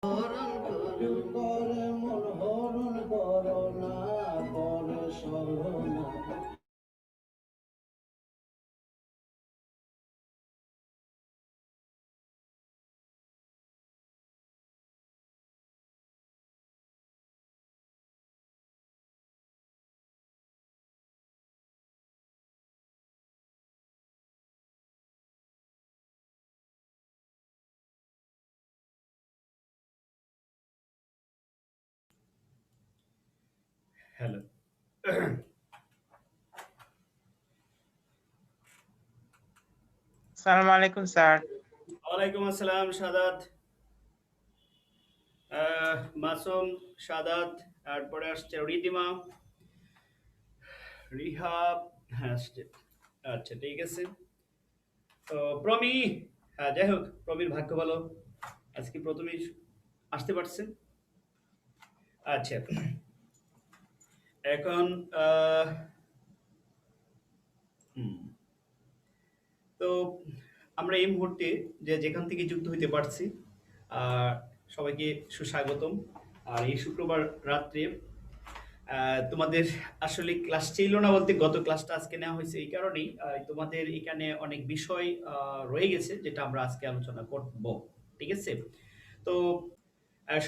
হরণ করে মন হরণ করো না করে সরনা। হ্যালো। সালাম আলাইকুম স্যার। ওয়ালাইকুম আসসালাম সাদাত। মাসুম, সাদাত, তারপরে আসছে রিদিমা, রিহাব। হ্যাঁ আসছে। আচ্ছা ঠিক আছে। তো প্রমি, হ্যাঁ যাই হোক, প্রমির ভাগ্য ভালো, আজকে প্রথমেই আসতে পারছে। আচ্ছা, এখন আহ, হুম, তো আমরা এই মুহূর্তে যে যেখান থেকে যুক্ত হইতে পারছি, আর সবাইকে সুস্বাগতম। আর এই শুক্রবার রাত্রে তোমাদের আসলে ক্লাস ছিল না, বলতে গত ক্লাসটা আজকে নেওয়া হয়েছে এই কারণেই, তোমাদের এখানে অনেক বিষয় রয়ে গেছে যেটা আমরা আজকে আলোচনা করব। ঠিক আছে? তো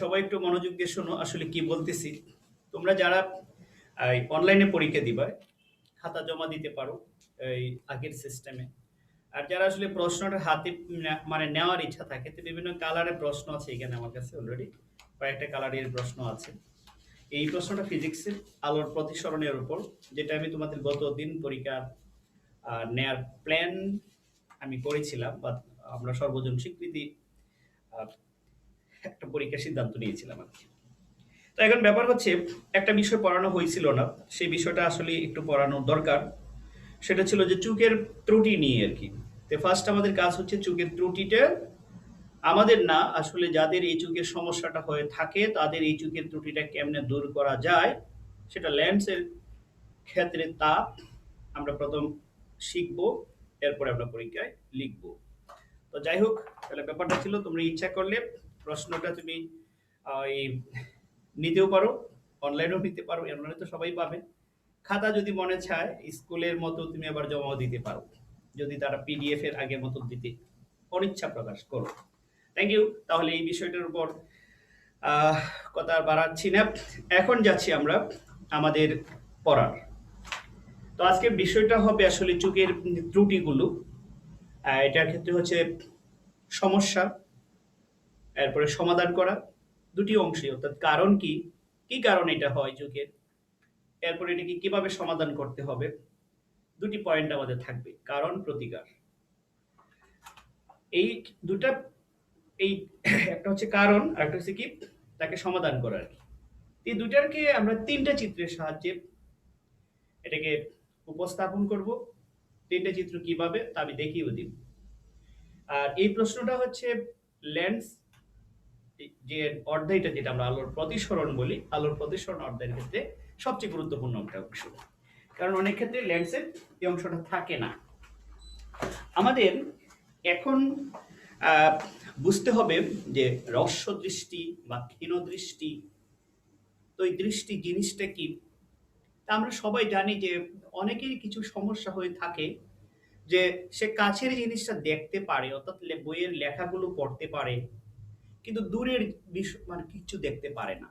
সবাই একটু মনোযোগ দিয়ে শোনো আসলে কি বলতেছি। তোমরা যারা অনলাইনে পরীক্ষা দিবা, খাতা জমা দিতে পারো এই আগের সিস্টেমে। আর যারা আসলে প্রশ্নটা হাতে মানে নেওয়ার ইচ্ছা থাকে, তো বিভিন্ন কালারের প্রশ্ন আছে এখানে আমার কাছে অলরেডি, কয়েকটা কালারের প্রশ্ন আছে। এই প্রশ্নটা ফিজিক্সের আলোর প্রতিসরণের উপর, যেটা আমি তোমাদের গত দিন পরীক্ষা নেয়ার প্ল্যান আমি করেছিলাম, বা আমরা সর্বজন স্বীকৃতি আহ, একটা পরীক্ষার সিদ্ধান্ত নিয়েছিলাম আর কি। তো এখন ব্যাপার হচ্ছে, একটা বিষয় পড়ানো হয়েছিল না, সেই বিষয়টা আসলে একটু পড়ানো দরকার। সেটা ছিল যে চুকের ত্রুটি নিয়ে আর কি। তো ফার্স্ট আমাদের কাজ হচ্ছে চুকের ত্রুটিটা আমাদের না, আসলে যাদের এই চুকের সমস্যাটা হয়ে থাকে তাদের এই চুকের ত্রুটিটা কেমনে দূর করা যায়, সেটা লেন্সের ক্ষেত্রে তা আমরা প্রথম শিখব, এরপরে আমরা পরীক্ষায় লিখব। তো যাই হোক, তাহলে ব্যাপারটা ছিল, তোমরা ইচ্ছা করলে প্রশ্নটা তুমি এই নিতেও পারো, অনলাইনেও নিতে পারো, অনলাইনে তো সবাই পাবে। খাতা যদি মনে চায় স্কুলের মতো তুমি আবার জমাও দিতে পারো, যদি তারা পিডিএফ এর আগের মতো দিতে অনিচ্ছা প্রকাশ করো। Thank you. তাহলে এই বিষয়টার উপর আহ, কথা আর বাড়াচ্ছি না, এখন যাচ্ছি আমরা আমাদের পড়ার। তো আজকের বিষয়টা হবে আসলে চোখের ত্রুটিগুলো। এটার ক্ষেত্রে হচ্ছে সমস্যা, এরপরে সমাধান করা, দুটি অংশে, অর্থাৎ কারণ কি, কি কারণ এটা হয় চোখের, এরপরে এটাকে কিভাবে সমাধান করতে হবে। দুটি পয়েন্ট আমাদের থাকবে, কারণ প্রতিকার। এই দুটা, এই একটা হচ্ছে কারণ আর একটা হচ্ছে কি তাকে সমাধান করা আর কি। এই দুটাকে আমরা তিনটা চিত্রের সাহায্যে এটাকে উপস্থাপন করব। তিনটা চিত্র কিভাবে তা আমি দেখিয়েও দিব। আর এই প্রশ্নটা হচ্ছে লেন্স যে অধ্যায়টা, যেটা আমরা আলোর প্রতিসরণ বলি, আলোর প্রতিসরণ অধ্যায়ের ক্ষেত্রে সবচেয়ে গুরুত্বপূর্ণ একটা অংশ, কারণ অনেক ক্ষেত্রে লেন্সের এই অংশটা থাকে না। আমাদের এখন আহ, বুঝতে হবে যে রস্য দৃষ্টি বা ক্ষীণ দৃষ্টি, তো এই দৃষ্টি জিনিসটা কি। তা আমরা সবাই জানি যে অনেকেরই কিছু সমস্যা হয়ে থাকে, যে সে কাছের জিনিসটা দেখতে পারে, অর্থাৎ বইয়ের লেখাগুলো পড়তে পারে, কিন্তু দূরের বিষয় মানে কিছু দেখতে পারে না।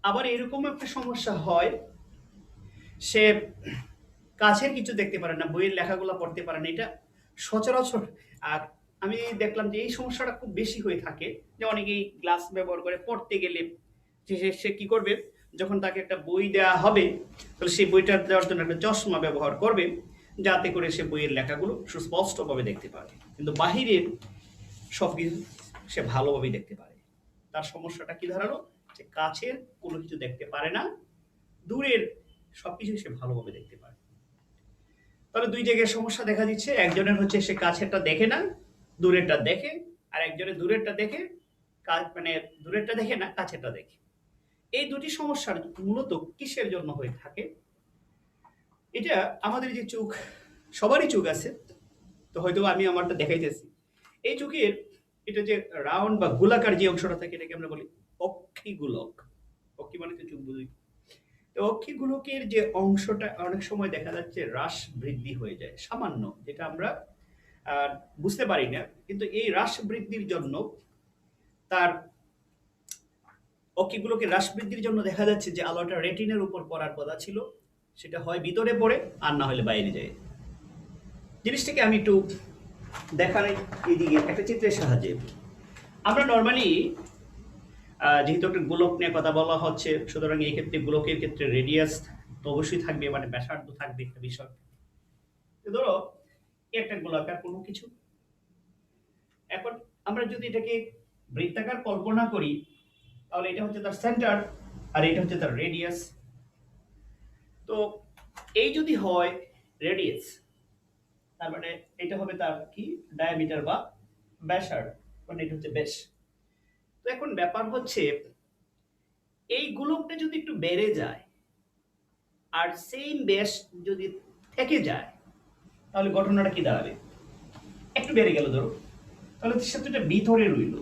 আবার এরকম একটা সমস্যা হয়, সে কাছের কিছু দেখতে পারে না, বইয়ের লেখাগুলো পড়তে পারে না, এটা সচরাচর। আর আমি দেখলাম যে এই সমস্যাটা খুব বেশি হয়ে থাকে, যে অনেকেই গ্লাস ব্যবহার করে পড়তে গেলে সে কি করবে, যখন তাকে একটা বই দেওয়া হবে, তাহলে সেই বইটা দেওয়ার জন্য একটা চশমা ব্যবহার করবে, যাতে করে সে বইয়ের লেখাগুলো সুস্পষ্টভাবে দেখতে পারে, কিন্তু বাহিরের সবকিছু সে ভালোভাবে দেখতে পারে। তার সমস্যাটা কি দাঁড়ালো, যে কাছের কোনো কিছু দেখতে পারে না, দূরের সবকিছু সে ভালোভাবে দেখতে পারে। তাহলে দুই জায়গায় সমস্যা দেখা দিচ্ছে, একজনের হচ্ছে সে কাছেরটা দেখে না, দূরেরটা দেখে, আর একজনের দূরেরটা দেখে, মানে দূরেরটা দেখে না, কাছেরটা দেখে। এই দুটি সমস্যার মূলত কিসের জন্য হয়ে থাকে, এটা আমাদের যে চোখ, সবারই চোখ আছে, তো হয়তো আমি আমারটা দেখাইতেছি। এই চোখের এটা যে রাউন্ড বা গোলাকার যে অংশটা থাকে এটাকে আমরা বলি অক্ষিগোলক। অক্ষি মানে তো চোখ বুঝি। তো অক্ষিগোলকের যে অংশটা অনেক সময় দেখা যাচ্ছে হ্রাস বৃদ্ধি হয়ে যায় সামান্য, যেটা আমরা আহ, বুঝতে পারি না, কিন্তু এই হ্রাস বৃদ্ধির জন্য তার অক্ষিগুলোকে হ্রাস বৃদ্ধির জন্য দেখা যাচ্ছে যে আলোটা রেটিনের উপর পড়ার কথা ছিল, সেটা হয় ভিতরে পড়ে আর না হলে বাইরে যায়। জিনিসটাকে আমি একটু দেখার এইদিকে একটা চিত্রের সাহায্যে। আমরা নর্মালি যেহেতু একটা গোলক নিয়ে কথা বলা হচ্ছে, সুতরাং এই ক্ষেত্রে গোলকের ক্ষেত্রে রেডিয়াস তো অবশ্যই থাকবে, মানে ব্যাসার্ধ থাকবে একটা বিষয়। তো ধরো এই একটা গোলাকার কোনো কিছু, এখন আমরা যদি এটাকে বৃত্তাকার কল্পনা করি, তাহলে এটা হচ্ছে তার সেন্টার আর এটা হচ্ছে তার রেডিয়াস। তো এই যদি হয় রেডিয়াস, তার মানে এটা হবে তার কি ডায়ামিটার বা ব্যাসার্ধ, মানে এটা হচ্ছে ব্যাস। তো এখন ব্যাপার হচ্ছে এই গোলকটা যদি একটু বেড়ে যায় আর সেম ব্যাস যদি থেকে যায়, তাহলে ঘটনাটা কি দাঁড়াবে? একটু বেড়ে গেল ধরো, তাহলে সেটা ভিতরে রইল,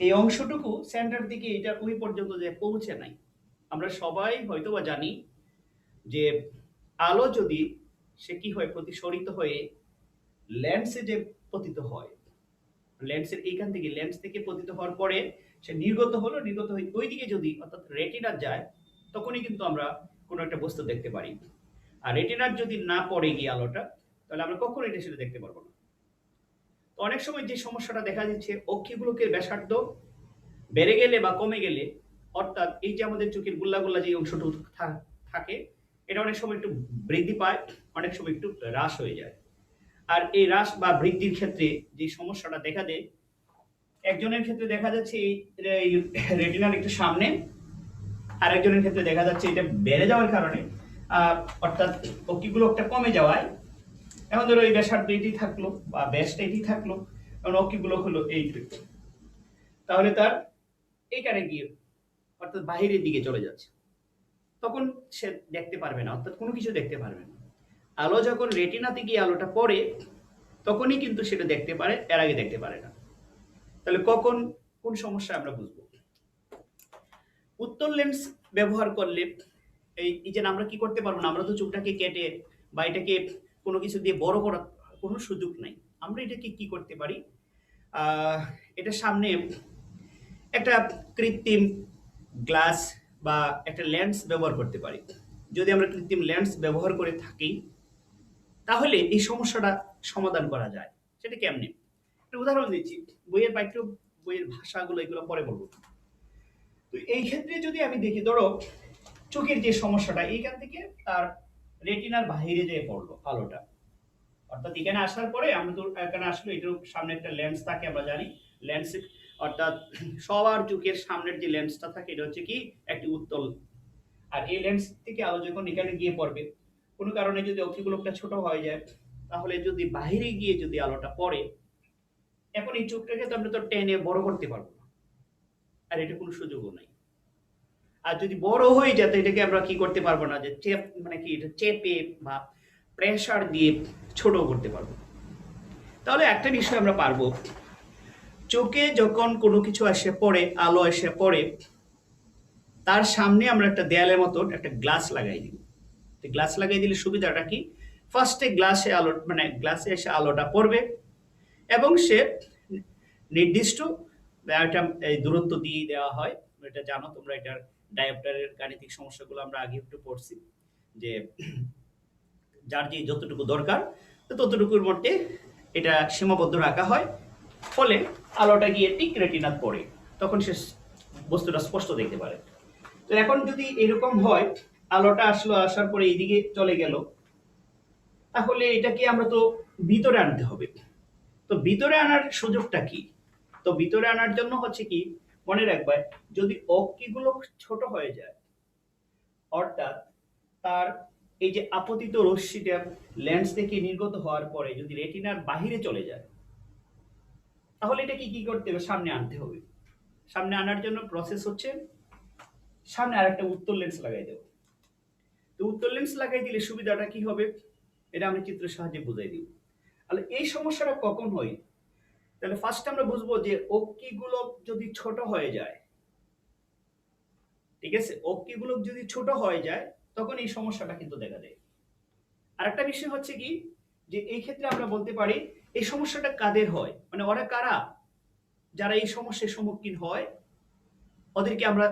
এই অংশটুকু সেন্টার দিকে এটা ওই পর্যন্ত যে পৌঁছে নাই। আমরা সবাই হয়তো বা জানি যে আলো যদি সে কি হয় প্রতিসরিত হয়ে লেন্সে যে পতিত হয়, লেন্সের এইখান থেকে লেন্স থেকে পতিত হওয়ার পরে সে নির্গত হলো, নির্গত হয়ে ওই দিকে যদি অর্থাৎ রেটিনা যায়, তখনই কিন্তু আমরা কোনো একটা বস্তু দেখতে পারি। আর রেটিনার যদি না পড়ে গিয়ে আলোটা, তাহলে আমরা কখনো এটা সেটা দেখতে পারবো না। তো অনেক সময় যে সমস্যাটা দেখা যাচ্ছে অক্ষিগুলোকের ব্যাসার্ধ বেড়ে গেলে বা কমে গেলে, অর্থাৎ এই যে আমাদের চোখের গুল্লা গুল্লা যে অংশটুকু থাকে, এটা অনেক সময় একটু বৃদ্ধি পায়, অনেক সময় একটু হ্রাস হয়ে যায়। আর এই হ্রাস বা বৃদ্ধির ক্ষেত্রে যে সমস্যাটা দেখা দেয়, একজনের ক্ষেত্রে দেখা যাচ্ছে এই রেটিনার একটু সামনে, আর একজনের ক্ষেত্রে দেখা যাচ্ছে এটা বেড়ে যাওয়ার কারণে অর্থাৎ অক্ষিগোলকটা কমে যাওয়ায়, এখন ধরো এই ব্যাসার্ধ এটি থাকলো বা ব্যাসটা এটি থাকলো, কারণ অক্ষিগোলক হলো এইটুকু, তাহলে তার এইখানে গিয়ে অর্থাৎ বাহিরের দিকে চলে যাচ্ছে, তখন সে দেখতে পারবে না, অর্থাৎ কোনো কিছু দেখতে পারবে না। আলো যখন রেটিনাতে গিয়ে আলোটা পড়ে, তখনই কিন্তু সেটা দেখতে পারে, এর আগে দেখতে পারে না। তাহলে কখন কোন সমস্যা আমরা বুঝবো? উত্তল লেন্স ব্যবহার করলে এই যে আমরা কি করতে পারবো না, আমরা তো চোখটাকে কেটে বা এটাকে কোনো কিছু দিয়ে বড় করার কোনো সুযোগ নাই। আমরা এটাকে কি করতে পারি, এটা সামনে একটা কৃত্রিম গ্লাস বা একটা লেন্স ব্যবহার করতে পারি। যদি আমরা কৃত্রিম লেন্স ব্যবহার করে থাকি, তাহলে এই সমস্যাটা সমাধান করা যায়। সেটা কেমনে? একটা উদাহরণ দিচ্ছি, বইয়ের বাক্য, বইয়ের ভাষাগুলো এগুলো পরে বলবো। তো এই ক্ষেত্রে যদি আমি দেখি, ধরো চোখের যে সমস্যাটা এইখান থেকে তার রেটিনার বাহিরে যেয়ে পড়লো আলোটা, অর্থাৎ এখানে আসার পরে আমরা তো এখানে আসলে এটার সামনে একটা লেন্স থাকে, আমরা জানি লেন্স, অর্থাৎ সবার চোখের সামনের যে লেন্সটা থাকে এটা হচ্ছে কি একটি উত্তল। আর এই লেন্স থেকে আলো যখন এখানে গিয়ে পড়বে, কোনো কারণে যদি অক্ষিগোলকটা ছোট হয়ে যায়, তাহলে যদি বাহিরে গিয়ে যদি আলোটা পড়ে, এখন এই চোখটাকে তো আমরা তো টেনে বড় করতে পারবো না, আর এটা কোনো সুযোগও নাই। আর যদি বড় হয়ে যায়, এটাকে আমরা কি করতে পারবো না, যে চেপ মানে কি এটা চেপে বা প্রেসার দিয়ে ছোট করতে পারবো। তাহলে একটা বিষয় আমরা পারবো, চোখে যখন কোনো কিছু এসে পড়ে, আলো এসে পড়ে, তার সামনে আমরা একটা দেয়ালের মতো একটা গ্লাস লাগাই দিই। গ্লাস লাগাই দিলে সুবিধাটা কি, ফার্স্টে গ্লাসে আলো মানে গ্লাসে এসে আলোটা পড়বে এবং সে নির্দিষ্ট একটা এই দূরত্ব দিয়ে দেওয়া হয়। এটা জানো তোমরা, এটার ডায়োপ্টারের গাণিতিক সমস্যাগুলো আমরা আগে একটু পড়ছি, যে যার যে যতটুকু দরকার ততটুকুর মধ্যে এটা সীমাবদ্ধ রাখা হয়, ফলে আলোটা গিয়ে ঠিক রেটিনাত পড়ে, তখন সে বস্তুটা স্পষ্ট দেখতে পারে। তো এখন যদি এরকম হয়, আলোটা আসলো, আসার পরে এইদিকে চলে গেল, তাহলে এটাকে আমরা তো ভিতরে আনতে হবে। তো ভিতরে আনার সুযোগটা কি? তো ভিতরে আনার জন্য হচ্ছে কি, মনে রাখবে, যদি অক্ষিগুলো ছোট হয়ে যায়, অর্থাৎ তার এই যে আপতিত রশ্মিটা লেন্স থেকে নির্গত হওয়ার পরে যদি রেটিনার বাহিরে চলে যায়, তাহলে এটাকে কি করতে হবে, সামনে আনতে হবে। সামনে আনার জন্য প্রসেস হচ্ছে সামনে আরেকটা উত্তল লেন্স লাগাই দেব। তো উত্তল লেন্স লাগাই দিলে সুবিধাটা কি হবে, এটা আমি চিত্রের সাহায্যে বুঝাই দিব। তাহলে এই সমস্যাটা কখন হয়, তাহলে ফার্স্ট আমরা বুঝবো যে অক্ষিগুলো যদি ছোট হয়ে যায়, ঠিক আছে, অক্ষিগুলো যদি ছোট হয়ে যায় তখন এই সমস্যাটা কিন্তু দেখা দেয়। আরেকটা বিষয় হচ্ছে কি, যে এই ক্ষেত্রে আমরা বলতে পারি এই সমস্যাটা কাদের হয়, মানে ওরা কারা, যারা এই সমস্যার সম্মুখীন হয় ওদেরকে আমরা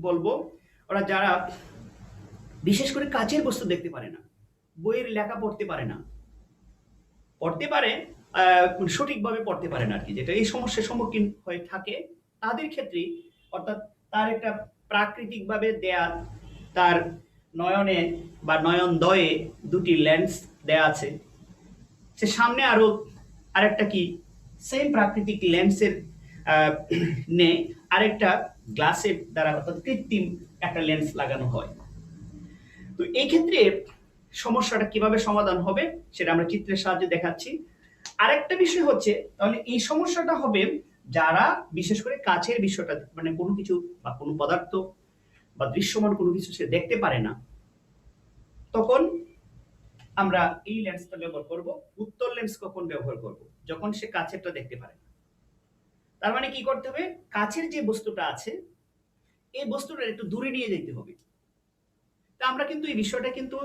বলবো ওরা যারা বিশেষ করে কাচের বস্তু দেখতে পারে না, বইয়ের লেখা পড়তে পারে না, পড়তে পারে সঠিকভাবে পড়তে পারে না আর কি, যেটা এই সমস্যার সম্মুখীন হয়ে থাকে তাদের ক্ষেত্রে, অর্থাৎ তার একটা প্রাকৃতিকভাবে দেয়া তার নয়নে বা নয়নদ্বয়ে দুটি লেন্স দেয়া আছে, সে সামনে আরো আরেকটা কি সেম প্রাকৃতিক লেন্সের আহ, নে আরেকটা গ্লাসের দ্বারা অর্থাৎ কৃত্রিম একটা লেন্স লাগানো হয়। তো এই ক্ষেত্রে সমস্যাটা কিভাবে সমাধান হবে সেটা আমরা চিত্রের সাহায্যে দেখাচ্ছি। আরেকটা বিষয় হচ্ছে, তাহলে এই সমস্যাটা হবে যারা বিশেষ করে কাছের বিষয়টা মানে কোনো কিছু বা কোনো পদার্থ বা দৃশ্যমান কোনো কিছু সে দেখতে পারে না, তখন আমরা এই লেন্সটা ব্যবহার করব। উত্তল লেন্স কখন ব্যবহার করব? যখন সে কাছেরটা দেখতে পারে না। তার মানে কি করতে হবে, কাছের যে বস্তুটা আছে এই বস্তুটা একটু দূরে নিয়ে যেতে হবে। তা আমরা কিন্তু এই বিষয়টা কিন্তু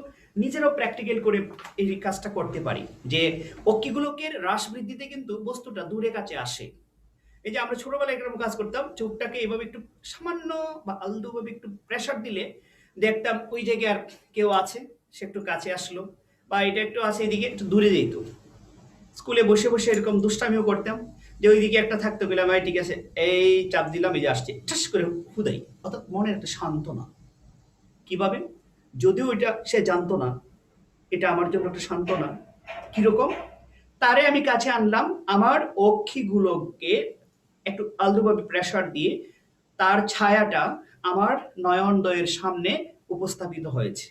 নিজেরাও প্র্যাকটিক্যাল করে এই কাজটা করতে পারি, যে অক্ষিগোলকের হ্রাস বৃদ্ধিতে কিন্তু বস্তুটা দূরে কাছে আসে। এই যে আমরা ছোটবেলায় এরকম কাজ করতাম, চোখটাকে এইভাবে একটু সামান্য বা আলতোভাবে একটু প্রেসার দিলে দেখতাম ওই জায়গায় আর কেউ আছে, সে একটু কাছে আসলো, বা এটা একটু আছে এদিকে একটু দূরে যেত। স্কুলে বসে বসে এরকম দুষ্টামিও করতাম, যে ওইদিকে একটা থাকতো, গেলাম ভাই ঠিক আছে, এই চাপ দিলাম, এই যে আসছে ঠাস করে হুদাই, অর্থাৎ মনের একটা সান্ত্বনা। কিভাবে? যদিও এটা সে জানতো না এটা আমার জন্য একটা সান্ত্বনা। কিরকম? তারে আমি কাছে আনলাম, আমার অক্ষিগুলোকে একটু আলতোভাবে প্রেসার দিয়ে তার ছায়াটা আমার নয়নদ্বয়ের সামনে উপস্থাপিত হয়েছে,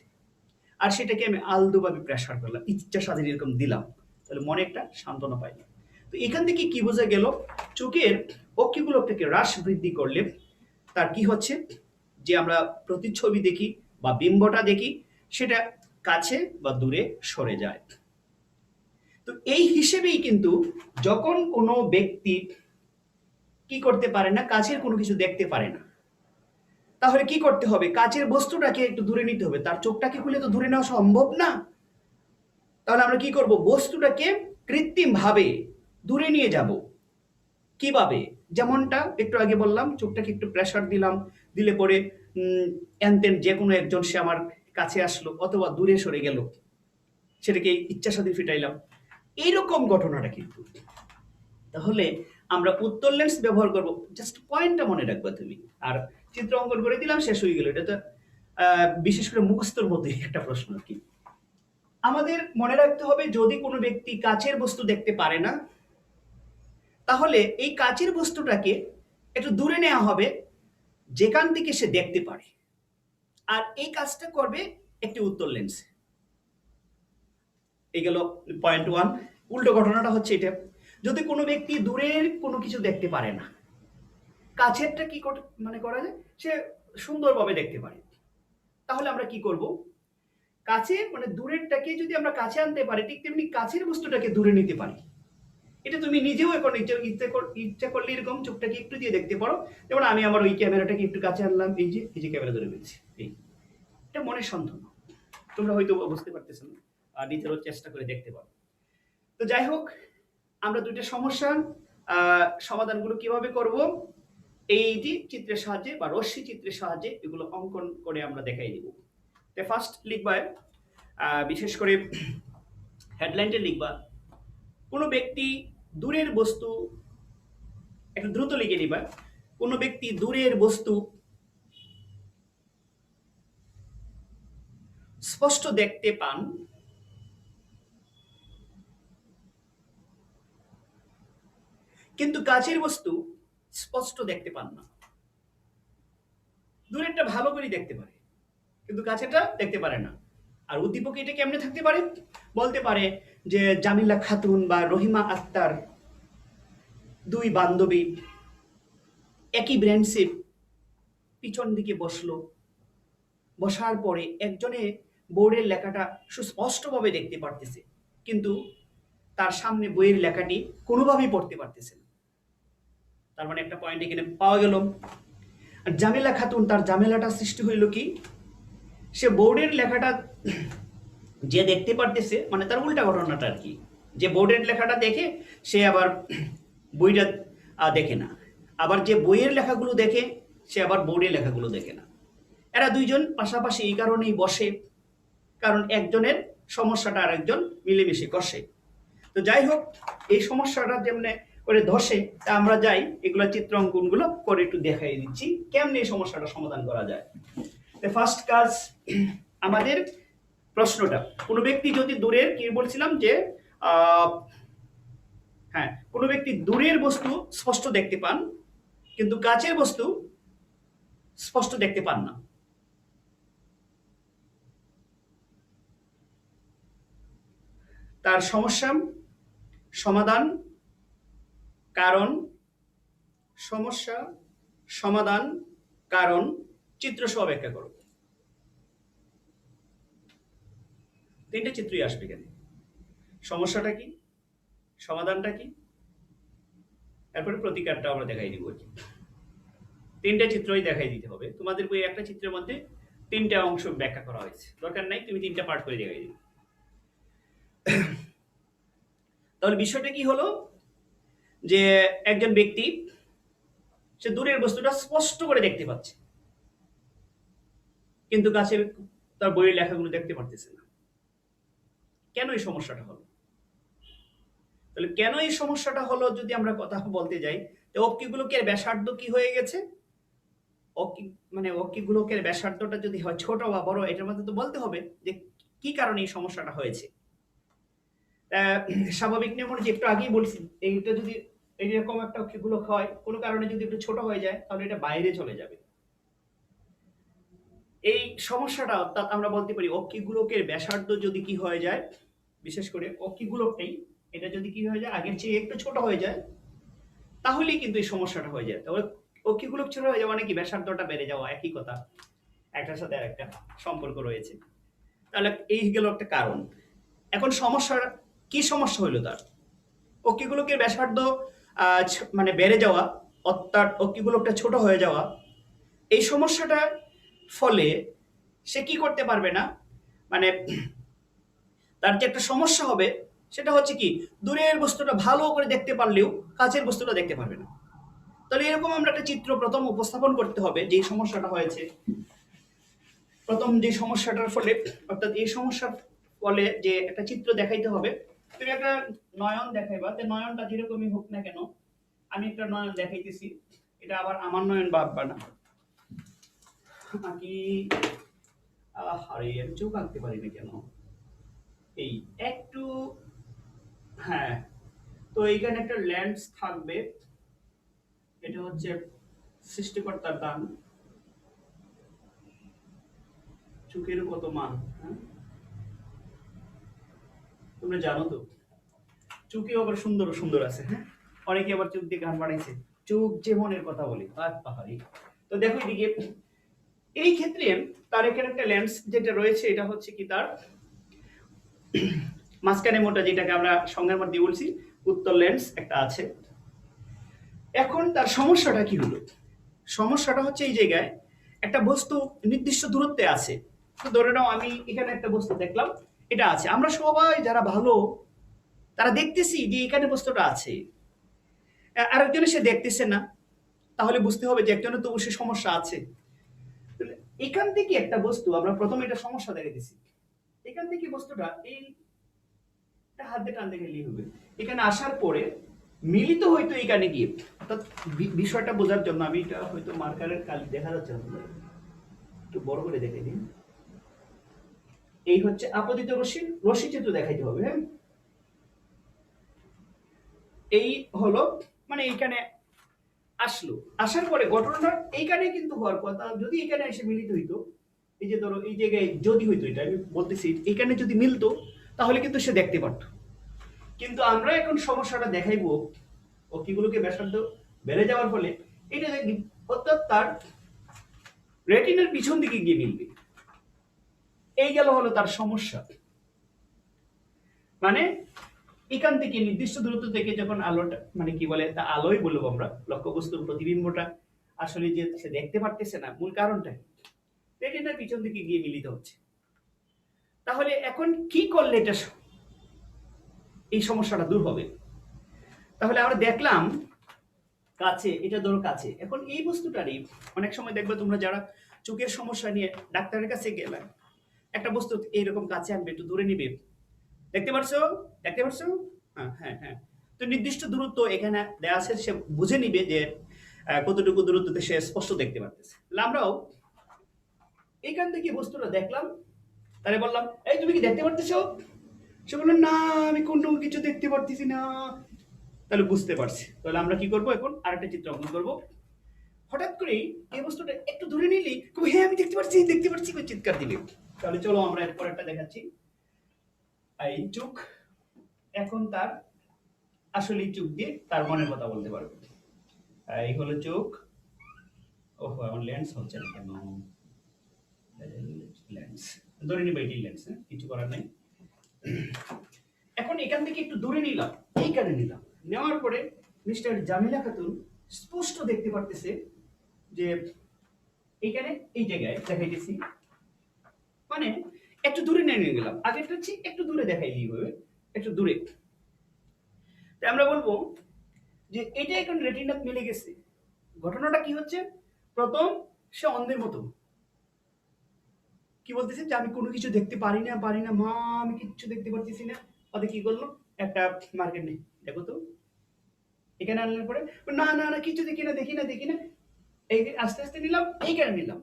আর সেটাকে আমি আলতোভাবে প্রেসার করলাম, ইচ্ছা স্বাধীন এরকম দিলাম, তাহলে মনে একটা সান্ত্বনা পাই। তো এখান থেকে কি বোঝা গেল, চোখের অক্ষিগুলোকে হ্রাস বৃদ্ধি করলে তার কি হচ্ছে, যে আমরা প্রতিচ্ছবি দেখি বা বিম্বটা দেখি সেটা কাছে বা দূরে সরে যায়। তো এই হিসেবেই কিন্তু যখন কোনো ব্যক্তি কি করতে পারে না, কাছের কোনো কিছু দেখতে পারে না, তাহলে কি করতে হবে, কাছের বস্তুটাকে একটু দূরে নিতে হবে। তার চোখটাকে খুলে তো দূরে নেওয়া সম্ভব না, তাহলে আমরা কি করব, বস্তুটাকে কৃত্রিম ভাবে দূরে নিয়ে যাব। কিভাবে? যেমনটা একটু আগে বললাম, চোখটাকে একটু প্রেসার দিলাম, দিলে পরে এনতেন যে কোনো একজন সে আমার কাছে আসলো অথবা দূরে সরে গেল, সেটাকে ইচ্ছা সাথে ফিটাইলাম, এইরকম ঘটনাটা কিন্তু। তাহলে আমরা উত্তল লেন্স ব্যবহার করব, জাস্ট পয়েন্টটা মনে রাখবা তুমি, আর চিত্র অঙ্কন করে দিলাম, শেষ হয়ে গেল। এটা তো বিশেষ করে মুখস্থর মধ্যে একটা প্রশ্ন আর কি। আমাদের মনে রাখতে হবে, যদি কোনো ব্যক্তি কাছের বস্তু দেখতে পারে না, তাহলে এই কাছের বস্তুটাকে একটু দূরে নেওয়া হবে যেখান থেকে সে দেখতে পারে, আর এই কাজটা করবে একটি উত্তল লেন্স। এই গেল পয়েন্ট ওয়ান। উল্টো ঘটনাটা হচ্ছে এটা, যদি কোনো ব্যক্তি দূরের কোনো কিছু দেখতে পারে না, কাছেরটা কি মানে করা যায়, সে সুন্দরভাবে দেখতে পারে, তাহলে আমরা কি করব, কাছে মানে দূরেরটাকে যদি আমরা কাছে আনতে পারি, ঠিক তেমনি কাছের বস্তুটাকে দূরে নিতে পারি। এটা তুমি নিজেও এখন ইচ্ছা করলে এরকম চোখটাকে একটু দিয়ে দেখতে পারো। যেমন আমি আমার ওই ক্যামেরাটাকে একটু কাছে আনলাম, এই যে ক্যামেরা ধরে ফেলছি, এই এটা মনের সান্ত্বনা। তোমরা হয়তো বুঝতে পারতেছো না, আর নিজেরও চেষ্টা করে দেখতে পারো। তো যাই হোক, আমরা দুইটা সমস্যার সমাধানগুলো কিভাবে করব, এইটি চিত্রের সাহায্যে বা রশ্মি চিত্রের সাহায্যে এগুলো অঙ্কন করে আমরা দেখাই দিব। তো ফার্স্ট লিখবা, বিশেষ করে হেডলাইনটা লিখবা, কোনো ব্যক্তি দূরের বস্তু, একটু দ্রুত লিখে নিবা, কোনো ব্যক্তি দূরের বস্তু স্পষ্ট দেখতে পান, কিন্তু কাছের বস্তু স্পষ্ট দেখতে পান না। দূরেরটা ভালো করে দেখতে পারে কিন্তু কাছেরটা দেখতে পারে না। আর উদ্দীপক এটা কেমনে থাকতে পারে, বলতে পারে যে জামিলা খাতুন বা রহিমা আক্তার দুই বান্ধবী একই ব্রেঞ্চে পিছন দিকে বসলো, বসার পরে একজনে বোর্ডের লেখাটা সুস্পষ্টভাবে দেখতে পারতেছে, কিন্তু তার সামনে বইয়ের লেখাটি কোনোভাবেই পড়তে পারতেছে না। তার মানে একটা পয়েন্ট এখানে পাওয়া গেল। আর জামিলা খাতুন, তার জামেলাটা সৃষ্টি হইল কি, সে বোর্ডের লেখাটা যে দেখতে পারতেছে, মানে তার উল্টা ঘটনাটা আর কি, যে বোর্ডের লেখাটা দেখে সে আবার বইটা দেখে না, আবার যে বইয়ের লেখাগুলো দেখে সে আবার বোর্ডের লেখাগুলো দেখে না। এরা দুইজন পাশাপাশি এই কারণেই বসে, কারণ একজনের সমস্যাটা আর একজন মিলেমিশে কষে। তো যাই হোক, এই সমস্যাটা যেমনে করে ধসে, তা আমরা যাই এগুলো চিত্র অঙ্কনগুলো করে একটু দেখাই দিচ্ছি কেমনে এই সমস্যাটা সমাধান করা যায়। ফার্স্ট কাজ আমাদের প্রশ্নটা, কোনো ব্যক্তি যদি দূরের কি বলছিলাম যে হ্যাঁ, কোনো ব্যক্তি দূরের বস্তু স্পষ্ট দেখতে পান কিন্তু কাছের বস্তু স্পষ্ট দেখতে পান না। তার সমস্যা সমাধান, কারণ, সমস্যা সমাধান, কারণ, চিত্র সহ ব্যাখ্যা করো। তিনটে চিত্রই আসবে এখানে। সমস্যাটা কি, সমাধানটা কি, তারপরে প্রতিকারটা আমরা দেখাই দিব। তিনটে চিত্রই দেখাই দিতে হবে তোমাদের বই, একটা চিত্রের মধ্যে তিনটা অংশ ব্যাখ্যা করা হয়েছে, দরকার নাই তুমি তিনটা পার্ট করে দেখাই দিবে। তাহলে বিষয়টা কি হলো, যে একজন ব্যক্তি সে দূরের বস্তুটা স্পষ্ট করে দেখতে পাচ্ছে কিন্তু কাছের তার বইয়ের লেখাগুলো দেখতে পারতেছে না। কেন এই সমস্যাটা হলো? তাহলে কেন এই সমস্যাটা হলো যদি আমরা কথা বলতে যাই, তো অক্ষিগোলকের ব্যাসার্ধ কি হয়ে গেছে, মানে অক্ষিগোলকের ব্যাসার্ধটা যদি হয় ছোট বা বড়, এটার মধ্যে তো বলতে হবে যে কি কারণে এই সমস্যাটা হয়েছে। স্বাভাবিক নিয়ম অনুযায়ী একটু আগেই বলছি, এইটা যদি এইরকম একটা অক্ষিগোলক হয়, কোনো কারণে যদি একটু ছোট হয়ে যায় তাহলে এটা বাইরে চলে যাবে। এই সমস্যাটা অর্থাৎ আমরা বলতে পারি অক্ষিগোলকের ব্যাসার্ধ যদি কি হয়ে যায়, বিশেষ করে অক্ষিগোলকটাই এটা যদি কি হয়ে যায় আগের চেয়ে একটু ছোট হয়ে যায়, তাহলেই কিন্তু এই সমস্যাটা হয়ে যায়। তবে অক্ষিগোলক ছোট হয়ে যাওয়া মানে কি ব্যাসার্ধটা বেড়ে যাওয়া, একই কথা, একটার সাথে আর একটা সম্পর্ক রয়েছে। তাহলে এই গেল একটা কারণ। এখন সমস্যার কি সমস্যা হইলো তার, অক্ষিগোলকের ব্যাসার্ধ মানে বেড়ে যাওয়া অর্থাৎ অক্ষিগোলকটা ছোট হয়ে যাওয়া, এই সমস্যাটার ফলে সে কি করতে পারবে না, মানে তার যে একটা সমস্যা হবে সেটা হচ্ছে কি, দূরের বস্তুটা ভালো করে দেখতে পারলেও কাছের বস্তুটা দেখতে পারবে না। তাহলে এরকম আমরা একটা চিত্র প্রথম উপস্থাপন করতে হবে যে সমস্যাটা হয়েছে। প্রথম যে সমস্যাটার ফলে অর্থাৎ এই সমস্যার ফলে যে একটা চিত্র দেখাইতে হবে, তুমি একটা নয়ন দেখাইবা, যে নয়নটা যেরকমই হোক না কেন, আমি একটা নয়ন দেখাইতেছি, এটা আবার আমার নয়ন ভাববা না, কি আরে আমি চোখ আঁকতে পারি না কেন, এই একটু, হ্যাঁ, তো এইখানে একটা লেন্স থাকবে, এটা হচ্ছে সৃষ্টিকর্তার দান, চোখের কত মান, হ্যাঁ তোমরা জানো তো, চোখে আবার সুন্দর সুন্দর আছে, হ্যাঁ অনেকে আবার চোখ দিয়ে গান বানাইছে, চোখ যে মনের কথা বলে আর পাহাড়ি। তো দেখো এদিকে এই ক্ষেত্রে তার এখানে একটা লেন্স যেটা রয়েছে, এটা হচ্ছে কি তার মাঝখানে মোটা, যেটাকে আমরা সংজ্ঞার মধ্যে বলছি উত্তর লেন্স একটা আছে। এখন তার সমস্যাটা কি হলো, সমস্যাটা হচ্ছে এই জায়গায় একটা বস্তু নির্দিষ্ট দূরত্বে আছে। তো ধরে নাও আমি এখানে একটা বস্তু দেখলাম, এটা আছে, আমরা সবাই যারা ভালো তারা দেখতেছি যে এখানে বস্তুটা আছে, আরেকজনে সে দেখতেছে না, তাহলে বুঝতে হবে যে একজনের তো অবশ্যই সমস্যা আছে। এখান থেকে একটা বস্তু আমরা প্রথমে এটা সমস্যা দেখে দিছি, এখান থেকে বস্তুটা এই হাত দিয়ে টানতে গেলেই হবে, এখানে আসার পরে মিলিত হয়তো এখানে গিয়ে, অর্থাৎ বিষয়টা বোঝার জন্য আমি এটা হয়তো মার্কারের কালি দেখা যাচ্ছে একটু বড় করে দেখে দিন, এই হচ্ছে আপতিত রশ্মি, রশ্মি চিত্র দেখাইতে হবে, হ্যাঁ এই হলো, মানে এইখানে আসলো, আসার পরে ঘটনাটা এইখানে কিন্তু হওয়ার কথা, যদি এখানে এসে মিলিত হইতো, এই যে ধরো এই জায়গায় যদি হইতো, এটা আমি বলতেছি এখানে যদি মিলতো তাহলে কিন্তু সে দেখতে পারতো। কিন্তু আমরা এখন সমস্যাটা দেখাইবো অক্ষিগুলোকে ব্যাসার্ধ বেড়ে যাওয়ার ফলে এটা অর্থাৎ তার রেটিনার পিছন দিকে গিয়ে মিলবে, এই গেল হলো তার সমস্যা। মানে এখান থেকে নির্দিষ্ট দূরত্ব থেকে যখন আলোটা মানে কি বলে তা আলোই বলবো আমরা, লক্ষ্যবস্তুর প্রতিবিম্বটা আসলে যে সে দেখতে পারতেছে না, মূল কারণটা কি? রেটিনার পিছন দিকে গিয়ে মিলিত হচ্ছে। তাহলে এখন কি করলে এটা এই সমস্যাটা দূর হবে? তাহলে আমরা দেখলাম কাছে, এটা ধরো কাছে, এখন এই বস্তুটারই অনেক সময় দেখবে তোমরা যারা চোখের সমস্যা নিয়ে ডাক্তারের কাছে গেলে, একটা বস্তু এইরকম কাছে আনবে, একটু দূরে নিবে, দেখতে পারছো, দেখতে পারছো, হ্যাঁ হ্যাঁ হ্যাঁ, তো নির্দিষ্ট দূরত্ব এখানে দেওয়া আছে, সে বুঝে নিবে যে কতটুকু দূরত্বতে সে স্পষ্ট দেখতে পারতেছে। তাহলে আমরাও এখান থেকে বস্তুটা দেখলাম, তাহলে বললাম এই তুমি কি দেখতে পারতেছো? সে বললো না আমি কোনো কিছু দেখতে পারতেছি না। তাহলে বুঝতে পারছি, তাহলে আমরা কি করব, এখন আরেকটা চিত্র অঙ্কন করব। হঠাৎ করেই এই বস্তুটা একটু দূরে নিলেই হ্যাঁ আমি দেখতে পাচ্ছি দেখতে পাচ্ছি করে চিৎকার দিলে। তাহলে চলো আমরা এরপর একটা দেখাচ্ছি। এই চোখ এখন তার আসলে চোখ দিয়ে তার মনের কথা বলতে পারবে। এই হলো চোখ। ওহো আমার লেন্স হচ্ছে না কেন, লেন্স ধরে নিবে, এটি লেন্স, কিছু করার নাই। এখন এখান থেকে একটু দূরে নিলাম, এইখানে নিলাম, নেওয়ার পরে মিস্টার জামিলা খাতুন স্পষ্ট দেখতে পারতেছে যে এইখানে এই জায়গায় দেখাইতেছি, মানে একটু দূরে নিয়ে গেলাম, আগেরটা হচ্ছে একটু দূরে দেখাই দিয়ে হবে, একটু দূরে। তাই আমরা বলবো যে এটা এখন রেটিনা মিলে গেছে। ঘটনাটা কি হচ্ছে, প্রথম সে অন্ধের মতো কি বলতেছে যে আমি কোনো কিছু দেখতে পারি না মা, আমি কিচ্ছু দেখতে পারতেছি না। ওদের কি করলো, একটা মার্কেট নেই, দেখো তো এখানে আনলে পরে না না না কিছু দেখি না, এই আস্তে আস্তে নিলাম, এইখানে নিলাম,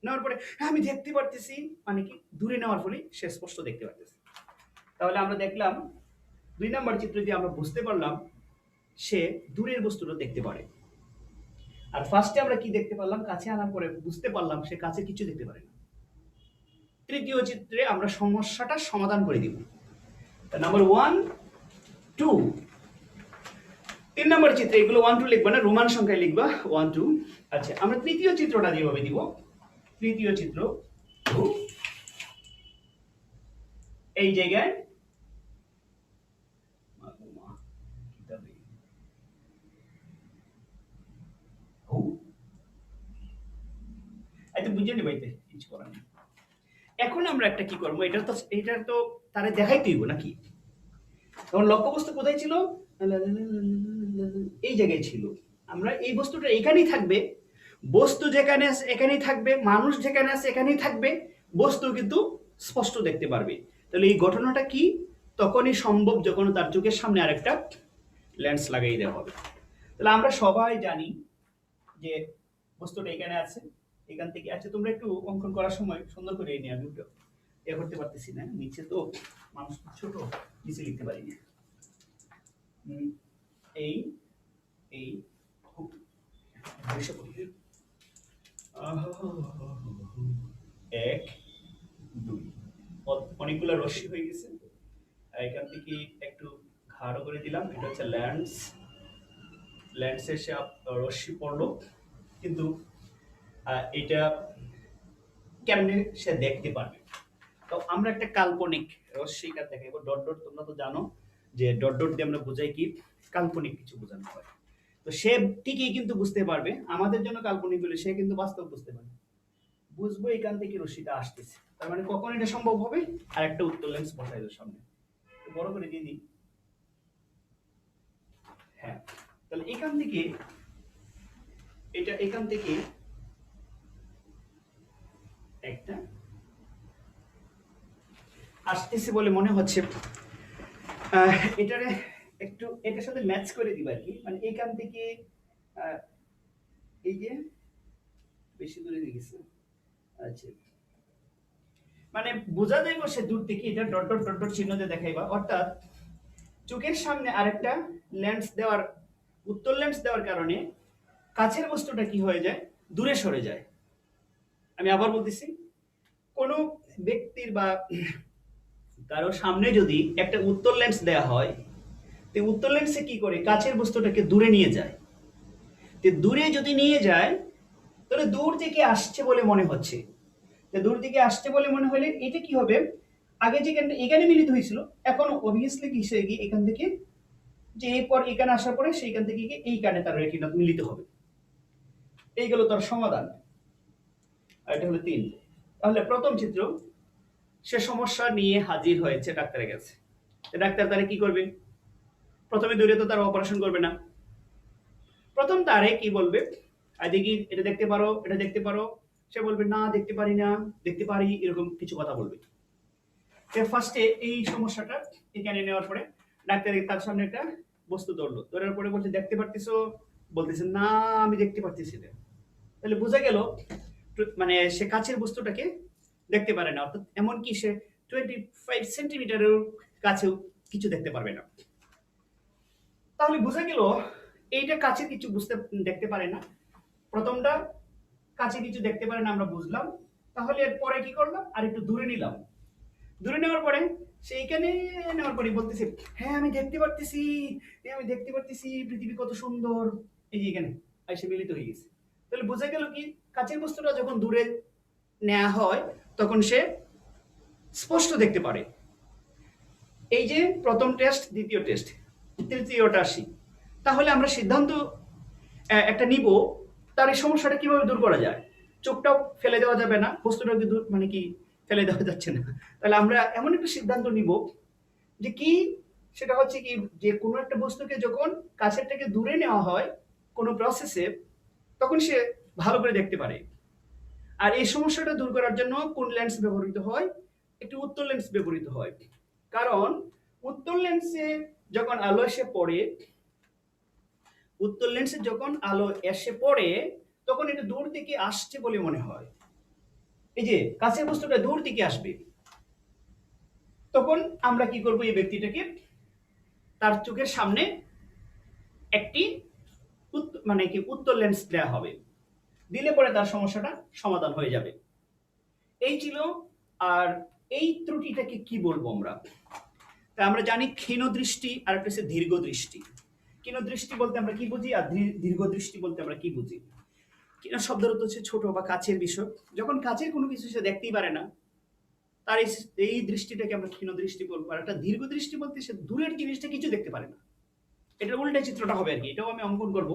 নেওয়ার পরে হ্যাঁ আমি দেখতে পারতেছি, মানে কি দূরে নেওয়ার ফলে সে স্পষ্ট দেখতে পারতেছে। তাহলে আমরা দেখলাম 2 নম্বর চিত্র দিয়ে আমরা বুঝতে পারলাম সে দূরের বস্তুটা দেখতে পারে। আর ফার্স্টে আমরা কি দেখতে পারলাম, কাছে আনার পরে বুঝতে পারলাম সে কাছে কিছু দেখতে পারে না। তৃতীয় চিত্রে আমরা সমস্যাটা সমাধান করে দিব। নাম্বার 1 2 3 নম্বর চিত্রে এগুলো 1 2 লিখবা না, রোমান সংখ্যায় লিখবা 1 2। আচ্ছা আমরা তৃতীয় চিত্রটা যেভাবে দিব, তৃতীয় চিত্র এই জায়গায় বুঝে নেবাইতে কিছু করার নেই। এখন আমরা একটা কি করবো, এটা তো তারা দেখাইতেই নাকি, তখন লক্ষ্যবস্তু কোথায় ছিল, এই জায়গায় ছিল। আমরা এই বস্তুটা এখানেই থাকবে, বস্তু যেখানে আছে এখানেই থাকবে, মানুষ যেখানে আছে এখানেই থাকবে, বস্তু কিন্তু স্পষ্ট দেখতে পারবে। তাহলে এই ঘটনাটা কি তখনই সম্ভব যখন তার চোখের সামনে আরেকটা লেন্স লাগাই দেওয়া হবে। তাহলে আমরা সবাই জানি যে বস্তুটা এখানে আছে, এখান থেকে আচ্ছা তোমরা একটু অঙ্কন করার সময় সুন্দর করে নিয়ে, আমি এ করতে পারতেছি না, নিচে তো মানুষ ছোট, নিচে লিখতে পারি না। এই এই এক দুই, অনেকগুলো রশ্মি হয়ে গেছে। এখান থেকে একটু ঘাড়ো করে দিলাম, এটা হচ্ছে লেন্স, লেন্সের সে রশ্মি পড়লো, কিন্তু এটা কেমনে সে দেখতে পারবে। তো আমরা একটা কাল্পনিক রশ্মিকার দেখাবো, ডট ডট, তোমরা তো জানো যে ডট ডট দিয়ে আমরা বোঝাই কি কাল্পনিক কিছু বোঝানো হয়। তো সে ঠিকই কিন্তু বুঝতে পারবে, আমাদের জন্য কাল্পনিক বলে সে কিন্তু বাস্তব বুঝতে পারবে, বুঝবো এখান থেকে রশ্মিটা আসতেছে, তার মানে কখন এটা সম্ভব হবে, আর একটা উত্তর লেন্স বসাই দাও সামনে, বড় করে দিয়ে দিই। হ্যাঁ তাহলে এখান থেকে এটা এখান থেকে একটা আসতেছে বলে মনে হচ্ছে, এটারে একটু এটার সাথে ম্যাচ করে দিবা আর কি, মানে এখান থেকে এই যে বেশি দূরে গেছে, আচ্ছা মানে বোঝা যাইব সে দূর থেকে এটা ডট ডট ডট ডট চিহ্ন দিয়ে দেখাইবা, অর্থাৎ চোখের সামনে আরেকটা লেন্স দেওয়ার, উত্তর লেন্স দেওয়ার কারণে কাছের বস্তুটা কি হয়ে যায়, দূরে সরে যায়। আমি আবার বলতেছি, কোনো ব্যক্তির বা কারো সামনে যদি একটা উত্তর লেন্স দেয়া হয়, তো উত্তর লেন্সে কি করে কাছের বস্তুটাকে দূরে নিয়ে যায়। তো দূরে যদি নিয়ে যায় তাহলে দূর থেকে আসছে বলে মনে হচ্ছে, দূর থেকে আসছে বলে মনে হলে এটা কি হবে, আগে যেখানে এখানে মিলিত হয়েছিল, এখন অবভিয়াসলি কিসে গিয়ে এখান থেকে যে এরপর এখানে আসার পরে সেইখান থেকে গিয়ে এই কানে তার রেটিনা মিলিত হবে। এই গেল তার সমাধান। আর এটা হলো 3। তাহলে প্রথম চিত্র, সে সমস্যা নিয়ে হাজির হয়েছে ডাক্তারের কাছে। ডাক্তার তারে কি করবে? প্রথমে দূরে তো তার অপারেশন করবে না। প্রথম তারে কি বলবে? দেখি এটা দেখতে পারো, এটা দেখতে পারো। সে বলবে না দেখতে পারি না, দেখতে পারি, এরকম কিছু কথা বলবে। ফার্স্টে এই সমস্যাটা এখানে নেওয়ার পরে ডাক্তার তার সামনে একটা বস্তু ধরলো, ধরার পরে বলছে দেখতে পারতেছো? বলতেছে না আমি দেখতে পারতেছি না। তাহলে বোঝা গেল মানে সে কাছের বস্তুটাকে দেখতে পারে না, অর্থাৎ এমনকি সে 25 সেন্টিমিটারের কাছেও কিছু দেখতে পারবে না। তাহলে বোঝা গেল এইটা কাছে কিছু দেখতে পারে না। প্রথমটা কাছে কিছু দেখতে পারে না আমরা বুঝলাম। তাহলে এরপরে কি করলাম? আর একটু দূরে নিলাম। দূরে নেওয়ার পরে সেইখানে নেওয়ার পরে বলতেছে হ্যাঁ আমি দেখতে পারতেছি, আমি দেখতে পারতেছি পৃথিবী কত সুন্দর। এই যে এখানে এসে মিলিত হয়ে গেছে। তাহলে বোঝা গেল কি কাছের বস্তুটা যখন দূরে নেওয়া হয় তখন সে স্পষ্ট দেখতে পারে। এই যে প্রথম টেস্ট, দ্বিতীয় টেস্ট, তৃতীয়টা আসি। তাহলে আমরা সিদ্ধান্ত একটা নিব তার এই সমস্যাটা কিভাবে দূর করা যায়। চোখটাও ফেলে দেওয়া যাবে না, বস্তুটাকে মানে কি ফেলে দেওয়া যাচ্ছে না। তাহলে আমরা এমন একটা সিদ্ধান্ত নিব যে কি, সেটা হচ্ছে কি যে কোনো একটা বস্তুকে যখন কাছের থেকে দূরে নেওয়া হয় কোনো প্রসেসে, তখন সে ভালো করে দেখতে পারে। আর এই সমস্যাটা দূর করার জন্য কোন লেন্স ব্যবহৃত হয়? একটি উত্তল লেন্স ব্যবহৃত হয়। কারণ উত্তল লেন্সে যখন আলো এসে পড়ে, উত্তল লেন্সে যখন আলো এসে পড়ে তখন এটা দূর থেকে আসছে বলে মনে হয়। এই যে কাছের বস্তুটা দূর থেকে আসবে, তখন আমরা কি করব? এই ব্যক্তিটাকে তার চোখের সামনে একটি মানে কি উত্তল লেন্স দেওয়া হবে, দিলে পরে তার সমস্যাটা সমাধান হয়ে যাবে। এই ছিল। আর এই ত্রুটিটাকে কি বলবো আমরা? তা আমরা জানি ক্ষীণ দৃষ্টি আর একটা হচ্ছে দীর্ঘ দৃষ্টি। ক্ষীণ দৃষ্টি বলতে আমরা কি বুঝি আর দীর্ঘ দৃষ্টি বলতে আমরা কি বুঝি? ক্ষীণ শব্দের অর্থ হচ্ছে ছোট বা কাছের বিষয়। যখন কাছের কোনো কিছু সে দেখতেই পারে না, তার এই দৃষ্টিটাকে আমরা ক্ষীণ দৃষ্টি বলবো। আর একটা দীর্ঘ দৃষ্টি বলতে সে দূরের জিনিসটা কিছু দেখতে পারে না। এটা উল্টা চিত্রটা হবে আর কি, এটাও আমি অঙ্কন করব।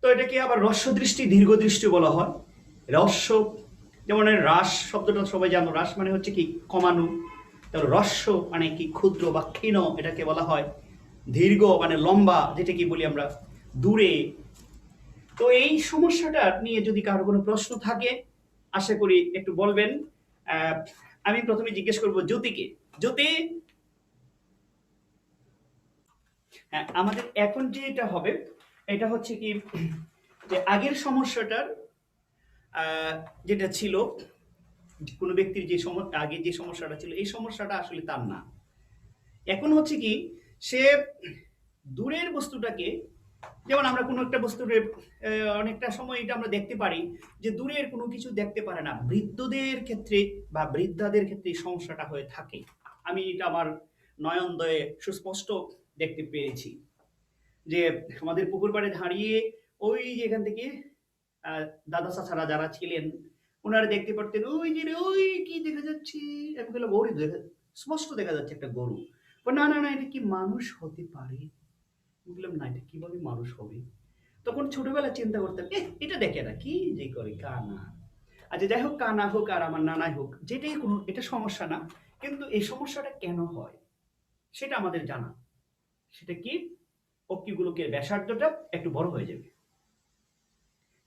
তো এটাকে আবার হ্রস্ব দৃষ্টি, দীর্ঘ দৃষ্টি বলা হয়। হ্রস্ব যেমন হ্রাস শব্দটা সবাই জানো, হ্রাস মানে হচ্ছে কি কমানো। তার হ্রস্ব মানে কি ক্ষুদ্র বা ক্ষীণ, এটাকে বলা হয়। দীর্ঘ মানে লম্বা, যেটা কি বলি আমরা দূরে। তো এই সমস্যাটা নিয়ে যদি কারো কোনো প্রশ্ন থাকে আশা করি একটু বলবেন। আমি প্রথমে জিজ্ঞেস করব জ্যোতিকে। জ্যোতি, হ্যাঁ, আমাদের এখন যেটা হবে এটা হচ্ছে কি যে আগের সমস্যাটার যেটা ছিল, কোনো ব্যক্তির যে আগে যে সমস্যাটা ছিল এই সমস্যাটা আসলে তার না। এখন হচ্ছে কি সে দূরের বস্তুটাকে, যেমন আমরা কোনো একটা বস্তুর অনেকটা সময় এটা আমরা দেখতে পারি যে দূরের কোনো কিছু দেখতে পারে না। বৃদ্ধদের ক্ষেত্রে বা বৃদ্ধাদের ক্ষেত্রে এই সমস্যাটা হয়ে থাকে। আমি এটা আমার নয়নদয়ে সুস্পষ্ট দেখতে পেরেছি যে আমাদের পুকুর পাড়ে দাঁড়িয়ে ওই যে এখান থেকে দাদা চাচারা যারা ছিলেন ওনারা দেখতে পারতেন ওই যে ওই কি দেখা যাচ্ছে, আমি বললাম ওরে স্পষ্ট দেখা যাচ্ছে একটা গরু। না না না, এটা কি মানুষ হতে পারে? বললাম না, এটা কিভাবে মানুষ হবে? তখন ছোটবেলা চিন্তা করতাম এটা দেখে না কি যে করে কানা। আচ্ছা যাই হোক, কানা হোক আর আমার নানাই হোক, যেটাই কোনো এটা সমস্যা না। কিন্তু এই সমস্যাটা কেন হয় সেটা আমাদের জানা। সেটা কি, অক্ষিগুলোকে ব্যাসার্ধটা একটু বড় হয়ে যাবে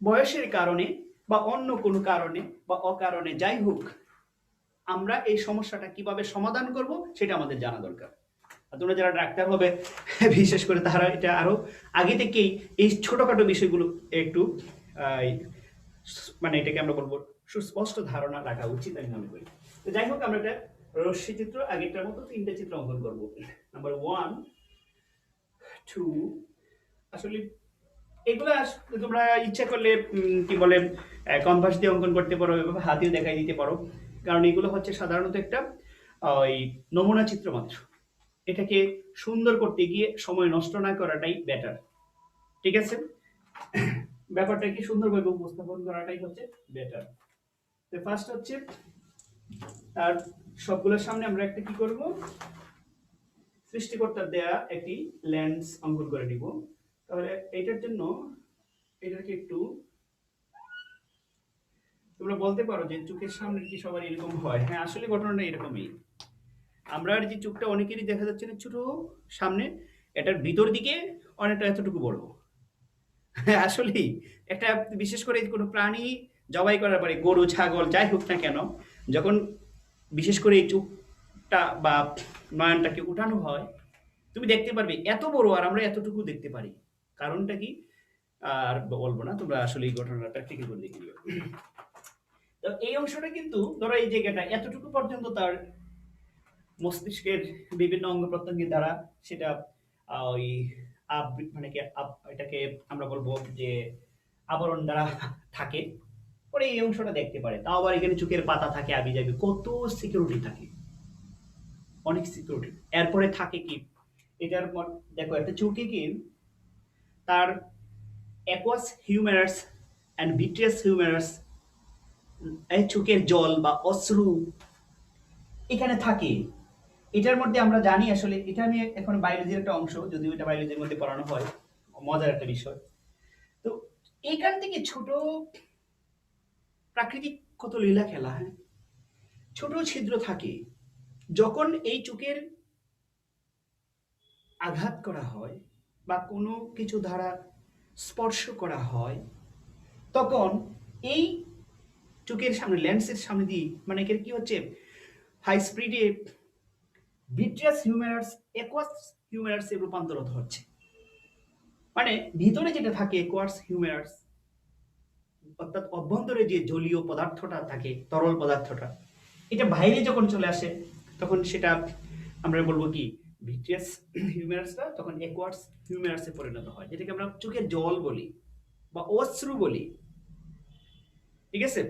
বয়সের কারণে বা অন্য কোনো কারণে বা অকারণে, যাই হোক আমরা এই সমস্যাটা কিভাবে সমাধান করব সেটা আমাদের জানা দরকার। আর তোমরা যারা ডাক্তার হবে বিশেষ করে তারা এটা আরো আগে থেকেই এই ছোটখাটো বিষয়গুলো একটু মানে এটাকে আমরা বলবো সুস্পষ্ট ধারণা রাখা উচিত আমি মনে করি। তো যাই হোক, আমরা একটা রশ্মি চিত্র আগেরটার মতো 3টে চিত্র অঙ্কন করবো। নাম্বার 1, 2, আসলে এগুলা তোমরা ইচ্ছা করলে কি বলে কম্পাস দিয়ে অঙ্কন করতে পারো, এভাবে হাতেও দেখাই দিতে পারো। কারণ এগুলো হচ্ছে সাধারণত একটা ওই নমুনা চিত্র মাত্র। এটাকে সুন্দর করতে গিয়ে সময় নষ্ট না করাটাই বেটার। ঠিক আছে, ব্যাপারটাকে সুন্দরভাবে উপস্থাপন করাটাই হচ্ছে বেটার। তো ফার্স্ট হচ্ছে তার সবগুলোর সামনে আমরা একটা কি করব, সৃষ্টিকর্তার দেয়া একটি লেন্স অঙ্কন করে নিব। তাহলে এইটার জন্য এটাকে একটু, তোমরা বলতে পারো যে চোখের সামনে কি সবার এরকম হয়? হ্যাঁ, আসলে ঘটনাটা এরকমই। আমরা যে চোখটা অনেকেরই দেখা যাচ্ছে না ছোট সামনে, এটার ভিতর দিকে অনেকটা এতটুকু বড়। হ্যাঁ, আসলেই একটা, বিশেষ করে কোনো প্রাণী জবাই করার পরে গরু, ছাগল যাই হোক না কেন, যখন বিশেষ করে এই চোখটা বা নয়নটাকে উঠানো হয়, তুমি দেখতে পারবে এত বড় আর আমরা এতটুকু দেখতে পারি। কারণটা কি? আর বলবো না, তোমরা আসলে এই ঘটনাটা ঠিকই করে দেখে নিও। তো এই অংশটা কিন্তু ধরো এই জায়গাটা এতটুকু পর্যন্ত তার মস্তিষ্কের বিভিন্ন অঙ্গ প্রত্যঙ্গের দ্বারা সেটা ওই মানে কি এটাকে আমরা বলবো যে আবরণ দ্বারা থাকে, পরে এই অংশটা দেখতে পারে। তাও আবার এখানে চোখের পাতা থাকে, আবি যাবি কত সিকিউরিটি থাকে, অনেক সিকিউরিটি। এরপরে থাকে কি, এটার পর দেখো একটা চোখে কি তার aqueous humerus and vitreous humerus, এই চোখের জল বা অশ্রু এখানে থাকে। এটার মধ্যে আমরা জানি, আসলে এটা আমি এখন বায়োলজির একটা অংশ, যদিও এটা বায়োলজির মধ্যে পড়ানো হয়, মজার একটা বিষয়। তো এইখান থেকে ছোট প্রাকৃতিক কত লীলা খেলা, হ্যাঁ, ছোট ছিদ্র থাকে। যখন এই চোখের আঘাত করা হয় বা কোনো কিছু দ্বারা স্পর্শ করা হয়, তখন এই চোখের সামনে লেন্সের সামনে দিয়ে মানে এর কি হচ্ছে, হাই স্পিডে ভিট্রিয়াস হিউমেরাস অ্যাকোয়াস হিউমেরাসে রূপান্তরিত হচ্ছে। মানে ভিতরে যেটা থাকে অ্যাকোয়াস হিউমেরাস, অর্থাৎ অভ্যন্তরে যে জলীয় পদার্থটা থাকে, তরল পদার্থটা, এটা বাইরে যখন চলে আসে তখন সেটা আমরা বলবো কি, ভিট্রিয়াস হিউমেরাসটা তখন অ্যাকোয়াস হিউমেরাসে পরিণত হয়, যেটাকে আমরা চোখের জল বলি বা অশ্রু বলি। ঠিক আছে?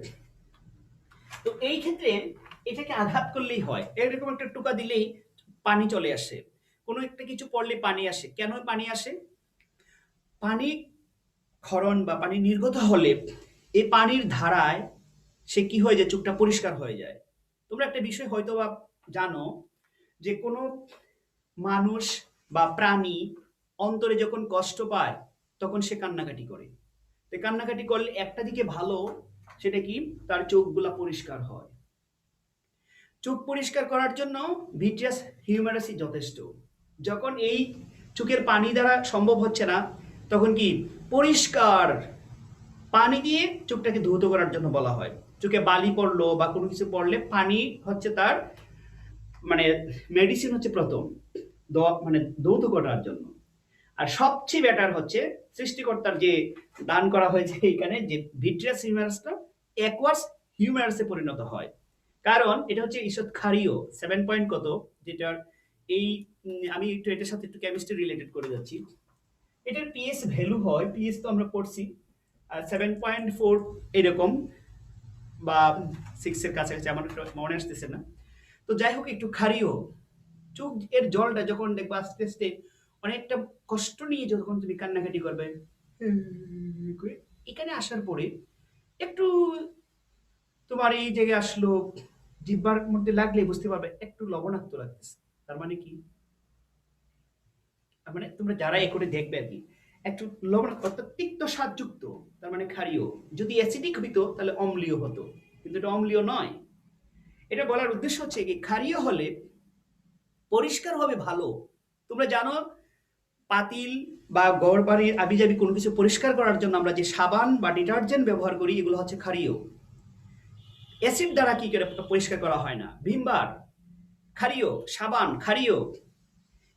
তো এই ক্ষেত্রে এটাকে আঘাত করলেই হয়, এরকম একটা টোকা দিলেই পানি চলে আসে, কোনো একটা কিছু পড়লে পানি আসে। কেন পানি আসে? পানি ক্ষরণ বা পানি নির্গত হলে এই পানির ধারায় সে কি হয়ে যায়, চোখটা পরিষ্কার হয়ে যায়। তোমরা একটা বিষয় হয়তো বা জানো যে কোনো মানুষ বা প্রাণী অন্তরে যখন কষ্ট পায় তখন সে কান্নাকাটি করে। তো কান্নাকাটি করলে একটা দিকে ভালো, সেটা কি, তার চোখগুলা পরিষ্কার হয়। চোখ পরিষ্কার করার জন্য ভিট্রিয়াস হিউমারাসই যথেষ্ট। যখন এই চোখের পানি দ্বারা সম্ভব হচ্ছে না, তখন কি পরিষ্কার পানি দিয়ে চোখটাকে ধৌত করার জন্য বলা হয়। চোখে বালি পড়লো বা কোনো কিছু পড়লে পানি হচ্ছে তার মানে মেডিসিন, হচ্ছে প্রথম মানে ধৌত করার জন্য। আর সবচেয়ে বেটার হচ্ছে সৃষ্টিকর্তার যে দান করা হয়েছে এইখানে, যে ভিট্রিয়াস হিউমারাসটা অ্যাকোয়াস হিউমারাসে পরিণত হয়। কারণ এটা হচ্ছে ঈষৎ ক্ষারীয়, 7 পয়েন্ট কত, যেটার এই আমি একটু এটার সাথে একটু কেমিস্ট্রি রিলেটেড করে যাচ্ছি। এটার পিএইচ ভ্যালু হয়, পিএইচ তো আমরা পড়ছি 7.4 এরকম বা 6 এর কাছাকাছি, আমার একটু মনে আসতেছে না। তো যাই হোক, একটু ক্ষারীয়। চোখ এর জলটা যখন দেখবা আস্তে আস্তে অনেকটা কষ্ট নিয়ে যখন তুমি কান্নাকাটি করবে, এখানে আসার পরে একটু তোমার এই জায়গায় আসলো, জিহ্বার মধ্যে লাগলে বুঝতে পারবে একটু লবণাক্ত লাগতেছে। তার মানে কি, তার মানে তোমরা যারা এ করে দেখবে আর কি, একটু লবণ অর্থাৎ তিক্ত স্বাদযুক্ত, তার মানে ক্ষারীয়। যদি অ্যাসিডিক হইতো তাহলে অম্লীয় হতো, কিন্তু এটা অম্লীয় নয়। এটা বলার উদ্দেশ্য হচ্ছে কি, ক্ষারীয় হলে পরিষ্কার হবে ভালো। তোমরা জানো পাতিল বা ঘর বাড়ির আবিজাবি কোনো কিছু পরিষ্কার করার জন্য আমরা যে সাবান বা ডিটারজেন্ট ব্যবহার করি, এগুলো হচ্ছে ক্ষারীয়। অ্যাসিড দ্বারা কি করে পরিষ্কার করা হয় না, ভিমবার ক্ষারীয়, সাবান ক্ষারীয়,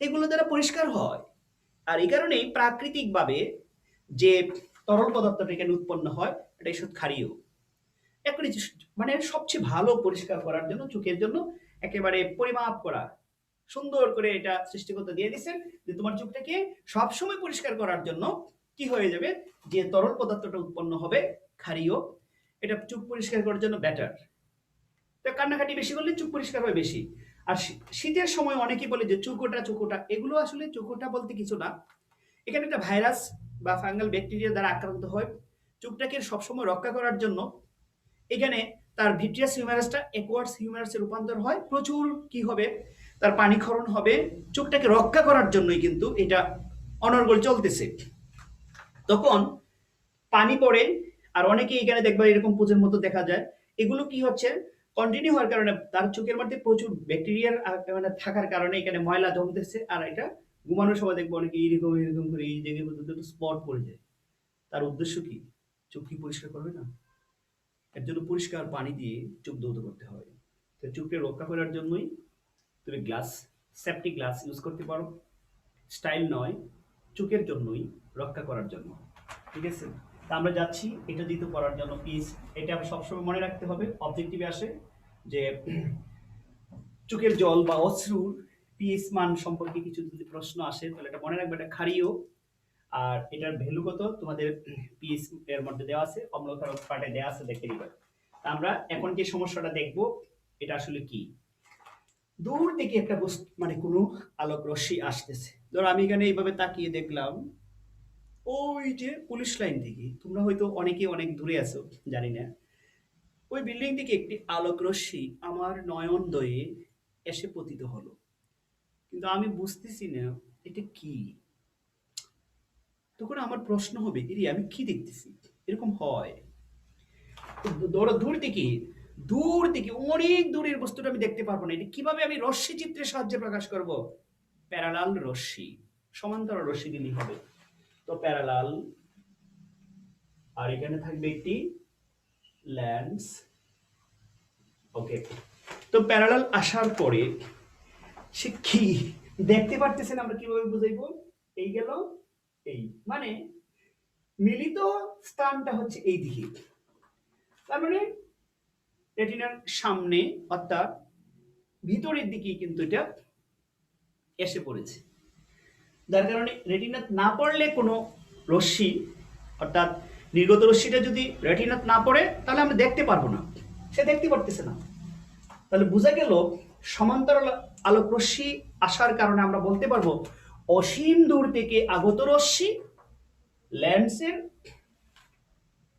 এগুলো দ্বারা পরিষ্কার হয়। আর এই কারণেই প্রাকৃতিকভাবে যে তরল পদার্থটা এখানে উৎপন্ন হয়, এটা ঈষৎ ক্ষারীয়। একেবারে মানে সবচেয়ে ভালো পরিষ্কার করার জন্য চোখের জন্য একেবারে পরিমাপ করা সুন্দর করে এটা সৃষ্টিকর্তা দিয়ে দিচ্ছেন, যে তোমার চোখটাকে সবসময় পরিষ্কার করার জন্য কি হয়ে যাবে, যে তরল পদার্থটা উৎপন্ন হবে ক্ষারীয়, এটা চোখ পরিষ্কার করার জন্য বেটার। তো কান্নাকাটি বেশি করলে চোখ পরিষ্কার হয় বেশি। আর শীতের সময় অনেকেই বলে যে চুকোটা চুকোটা, এগুলো আসলে চুকোটা বলতে কিছু না। এখানে একটা ভাইরাস বা ফাঙ্গাল ব্যাকটেরিয়া দ্বারা আক্রান্ত হয়। চোখটাকে সবসময় রক্ষা করার জন্য এখানে তার ভিট্রিয়াস হিউমারাসটা অ্যাকুয়াস হিউমারাসে রূপান্তর হয়, প্রচুর কি হবে, তার পানি ক্ষরণ হবে। চোখটাকে রক্ষা করার জন্যই কিন্তু এটা অনর্গল চলতেছে। তখন পানি পড়ে, আর অনেকেই এখানে দেখবে এরকম পুজোর মতো দেখা যায়। এগুলো কি হচ্ছে, কন্টিনিউ হওয়ার কারণে তার চোখের মধ্যে প্রচুর ব্যাকটেরিয়ার মানে থাকার কারণে এখানে ময়লা জমতেছে, আর এটা ঘুমানোর সময় দেখবো অনেকে এরকম এরকম করে এই জায়গায় পর্যন্ত স্পট পড়ে যায়। তার উদ্দেশ্য কি? চোখ কি পরিষ্কার করবে না? এর জন্য পরিষ্কার পানি দিয়ে চোখ ধৌত করতে হয়। তো চোখকে রক্ষা করার জন্যই তুমি গ্লাস, সেফটি গ্লাস ইউজ করতে পারো। স্টাইল নয়, চোখের জন্যই, রক্ষা করার জন্য। ঠিক আছে, তা আমরা যাচ্ছি এটা দিতে পারার জন্য। প্লিজ এটা সবসময় মনে রাখতে হবে, অবজেক্টিভে আসে যে চোখের জল বা অশ্রুর পিএইচ মান সম্পর্কে কিছু যদি প্রশ্ন আসে তাহলে এটা মনে রাখবে, এটা ক্ষারীয়। আর এটার ভ্যালু কত তোমাদের পিএইচ এর মধ্যে দেওয়া আছে, অম্লতার পার্টে দেওয়া আছে, দেখে নিবা। আমরা এখন যে সমস্যাটা দেখব এটা আসলে কি। দূর থেকে একটা বস্তু মানে কোনো আলোক রশ্মি আসতেছে, ধরো আমি এখানে এইভাবে তাকিয়ে দেখলাম ওই যে পুলিশ লাইন থেকে, তোমরা হয়তো অনেকে অনেক দূরে আছো জানি না, ওই বিল্ডিং থেকে একটি আলোক রশ্মি আমার নয়নদ্বয়ে এসে পতিত হলো, কিন্তু আমি বুঝতেছি না এটা কি। তখন আমার প্রশ্ন হবে, এরে আমি কি দেখতেছি, এরকম হয়। ধরো দূর থেকে অনেক দূরের বস্তুটা আমি দেখতে পারবো না, এটা কিভাবে আমি রশ্মি চিত্রের সাহায্যে প্রকাশ করব? প্যারালাল রশ্মি, সমান্তরাল রশ্মি দিলেই হবে। তো প্যারালাল, আর এখানে থাকবে একটি লেন্স। ওকে, তো প্যারালাল আসার পরে সে কি দেখতে পারতেছেন, আমরা কিভাবে বুঝাইবো? এই গেল, এই মানে মিলিত স্থানটা হচ্ছে এই দিকে, তার মানে রেটিনার সামনে অর্থাৎ ভিতরের দিকে কিন্তু এটা এসে পড়েছে, যার কারণে রেটিনা না পড়লে কোনো রশ্মি অর্থাৎ নির্গত রশ্মিটা যদি রেটিনা না পড়ে তাহলে আমরা দেখতে পারবো না, সে দেখতে পারতেছে না। তাহলে বোঝা গেল সমান্তরাল আলোক রশ্মি আসার কারণে আমরা বলতে পারবো অসীম দূর থেকে আগত রশ্মি লেন্সের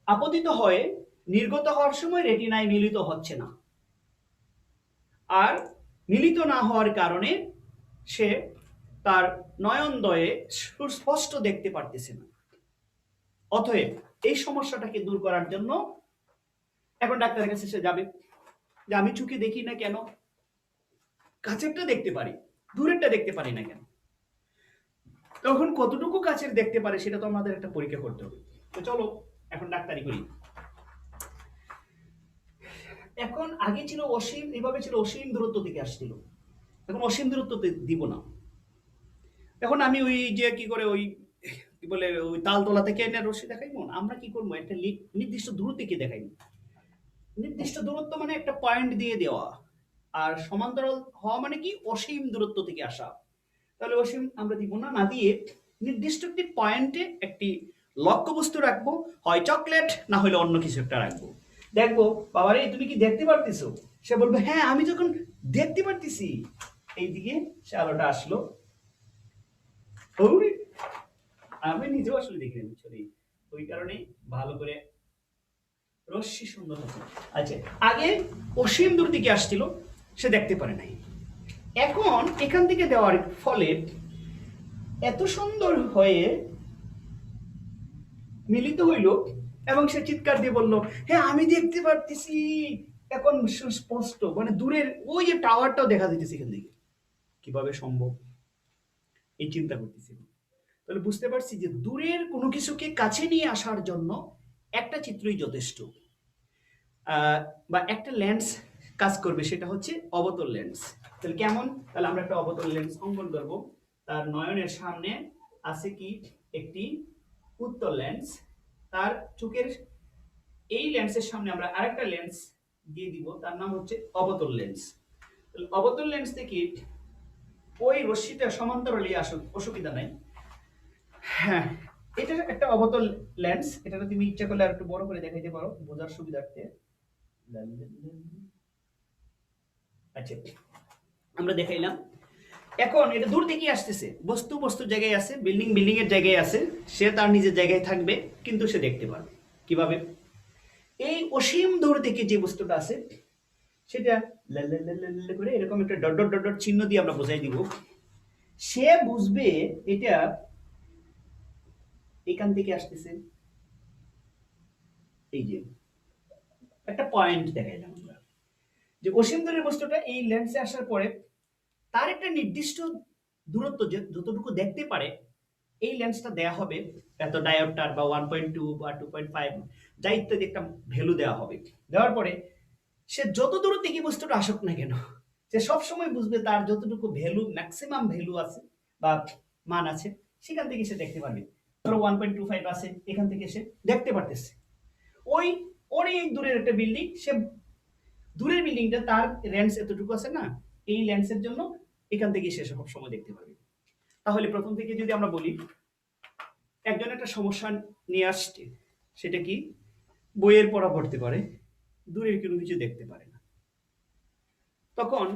আপতিত হয়ে নির্গত হওয়ার সময় রেটিনায় মিলিত হচ্ছে না, আর মিলিত না হওয়ার কারণে সে তার নয়নদ্বয়ে সুস্পষ্ট দেখতে পারতেছে না। অতএব এই সমস্যাটাকে দূর করার জন্য এখন ডাক্তারের কাছে সে যাবে যে আমি চোখে দেখি না কেন, কাছেরটা দেখতে পারি, দূরেরটা দেখতে পারি না কেন। তখন কতটুকু কাছের দেখতে পারে সেটা তো আমাদের একটা পরীক্ষা করতে হবে। তো চলো এখন ডাক্তারি করি। এখন আগে ছিল অসীম, এইভাবে ছিল অসীম দূরত্ব থেকে আসছিল, এখন অসীম দূরত্ব দিব না। এখন আমি ওই যে কি করে ওই কি বলে ওই তালতলা থেকে এনে রশ্মি দেখাইবো, আমরা কি করবো একটা নির্দিষ্ট দূর থেকে দেখাইবো। নির্দিষ্ট দূরত্ব মানে একটা পয়েন্ট দিয়ে দেওয়া, আর সমান্তরাল হওয়া মানে কি অসীম দূরত্ব থেকে আসা। তাহলে অসীম আমরা দিব না, না দিয়ে নির্দিষ্ট একটি পয়েন্টে একটি লক্ষ্যবস্তু রাখবো, হয় চকলেট না হলে অন্য কিছু একটা রাখবো। দেখবো বাবারে তুমি কি দেখতে পারতেছো, সে বলবে হ্যাঁ আমি যখন দেখতে পারতেছি, এইদিকে সে আলোটা আসলো, আমি নিজেও আসলে দেখে নিচ্ছি, ওই কারণে ভালো করে রশ্মি সুন্দর হচ্ছে। আচ্ছা, আগে অসীম দূর থেকে আসছিল, সে দেখতে পারে নাই, এখন এখান থেকে দেওয়ার ফলে এত সুন্দর হয়ে মিলিত হইল এবং সে চিৎকার দিয়ে বলল হ্যাঁ আমি দেখতে পারতেছি, এখন সুস্পষ্ট, মানে দূরের ওই যে টাওয়ারটাও দেখা যাইতেছে এখান থেকে। কিভাবে সম্ভব এই চিন্তা করতেছি। তাহলে বুঝতে পারছি যে দূরের কোনো কিছুকে কাছে নিয়ে আসার জন্য একটা চিত্রই যথেষ্ট, বা একটা লেন্স কাজ করবে, সেটা হচ্ছে অবতল লেন্স। তাহলে কেমন, তাহলে আমরা একটা অবতল লেন্স অঙ্কন করব। তার নয়নের সামনে আছে কি একটি উত্তল লেন্স, তার চোখের এই লেন্সের সামনে আমরা আরেকটা লেন্স দিয়ে দিব, তার নাম হচ্ছে অবতল লেন্স। তাহলে অবতল লেন্স থেকে ওই রশ্মিটা সমান্তরালে আসুক, অসুবিধা নাই। হ্যাঁ, এটা একটা অবতল লেন্স, এটা তুমি ইচ্ছা করলে আর একটু বড় করে দেখাইতে পারো বোঝার সুবিধার্থে। আচ্ছা, আমরা দেখাইলাম। এখন এটা দূর থেকে আসতেছে, বস্তুর জায়গায় আছে, বিল্ডিং এর জায়গায় আছে, সে তার নিজের জায়গায় থাকবে কিন্তু সে দেখতে পারবে কিভাবে। এই অসীম দূর থেকে যে বস্তুটা আছে সেটা লাল লাল লাল লাল লাল করে এরকম একটা ডট ডট ডট ডট চিহ্ন দিয়ে আমরা বোঝাই দিব। সে বুঝবে এটা এখান থেকে আসতেছে, এই যে একটা পয়েন্ট দেখাইলাম আমরা, যে অসীম দূরের বস্তুটা এই লেন্সে আসার পরে তার একটা নির্দিষ্ট দূরত্ব যতটুকু দেখতে পারে এই লেন্সটা দেয়া হবে এত ডায়োপ্টার বা 1.2 বা 2.5 যা ইত্যাদি একটা ভ্যালু দেওয়া হবে। দেওয়ার পরে সে যত দূর থেকে বস্তুটা আসুক না কেন সে সব সময় বুঝবে তার যতটুকু ভ্যালু ম্যাক্সিমাম ভ্যালু আছে বা মান আছে সেখান থেকে সে দেখতে পারবে। ধরো 1.25 আছে, এখান থেকে সে দেখতে পারতেছে ওই অনেক দূরের একটা বিল্ডিং, সে দূরের বিল্ডিংটা তার লেন্স এতটুকু আছে না, এই লেন্সের জন্য এখান থেকে সে সব সময় দেখতে পারবে। তাহলে প্রথম থেকে যদি আমরা বলি, একজন একটা সমস্যা নিয়ে আসছে, সেটা কি বইয়ের পড়া পড়তে পারে, দূরের কোনো কিছু দেখতে পারে না, তখন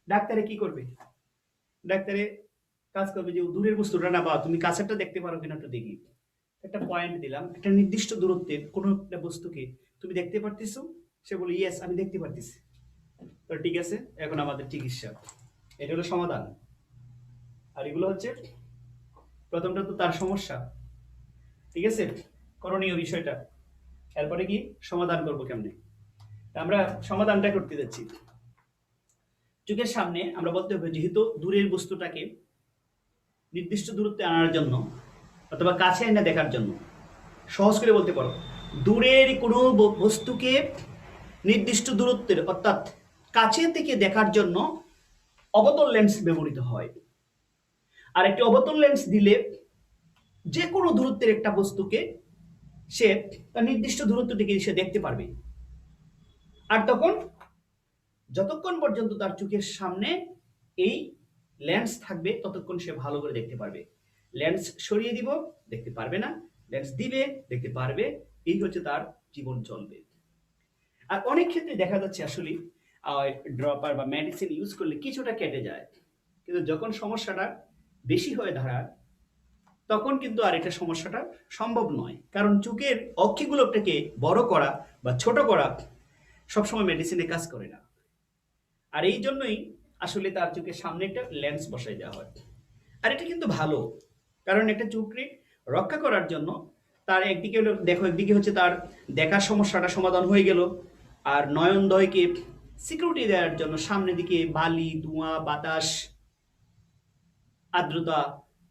ডাক্তারে কি করবে? ডাক্তারে কাজ করবে যে দূরের বস্তুটা না, বা তুমি কাছেরটা দেখতে পারো কিনা একটু দেখি। একটা পয়েন্ট দিলাম, একটা নির্দিষ্ট দূরত্বের কোনো একটা বস্তুকে তুমি দেখতে পারতেছো, সে বলে ইয়েস আমি দেখতে পারতেছি, তো ঠিক আছে এখন আমাদের চিকিৎসা। এটা হলো সমাধান। আর এগুলো হচ্ছে প্রথমটা তো তার সমস্যা, ঠিক আছে, করণীয় বিষয়টা, এরপরে কি সমাধান করবো কেমনে। আমরা সমাধানটা করতে যাচ্ছি। চোখের সামনে আমরা বলতে হবে যেহেতু দূরের বস্তুটাকে নির্দিষ্ট দূরত্বে আনার জন্য অথবা কাছে এনে দেখার জন্য, সহজ করে বলতে পারো দূরের কোনো বস্তুকে নির্দিষ্ট দূরত্বের অর্থাৎ কাছে থেকে দেখার জন্য অবতল লেন্স ব্যবহৃত হয়। আর একটি অবতল লেন্স দিলে যে কোনো দূরত্বের একটা বস্তুকে সে তার নির্দিষ্ট দূরত্ব থেকে সে দেখতে পারবে। আর তখন যতক্ষণ পর্যন্ত তার চোখের সামনে এই লেন্স থাকবে ততক্ষণ সে ভালো করে দেখতে পারবে। লেন্স সরিয়ে দিব দেখতে পারবে না, লেন্স দিবে দেখতে পারবে, এই হচ্ছে তার জীবন চলবে। আর অনেক ক্ষেত্রে দেখা যাচ্ছে আসলে ড্রপার বা মেডিসিন ইউজ করলে কিছুটা কেটে যায়, কিন্তু যখন সমস্যাটা বেশি হয়ে দাঁড়ায় তখন কিন্তু আর এটা সমস্যাটা সম্ভব নয়, কারণ চোখের অক্ষিগুলোটাকে বড় করা বা ছোট করা সবসময় মেডিসিনে কাজ করে না। আর এই জন্যই আসলে তার চোখের সামনে একটা লেন্স বসাই দেওয়া হয়। আর এটা কিন্তু ভালো, কারণ একটা চোখকে রক্ষা করার জন্য তার একদিকে হলো দেখো, একদিকে হচ্ছে তার দেখার সমস্যাটা সমাধান হয়ে গেল, আর নয়নদ্বয়কে সিকিউরিটি দেওয়ার জন্য সামনের দিকে বালি, ধোঁয়া, বাতাস, আর্দ্রতা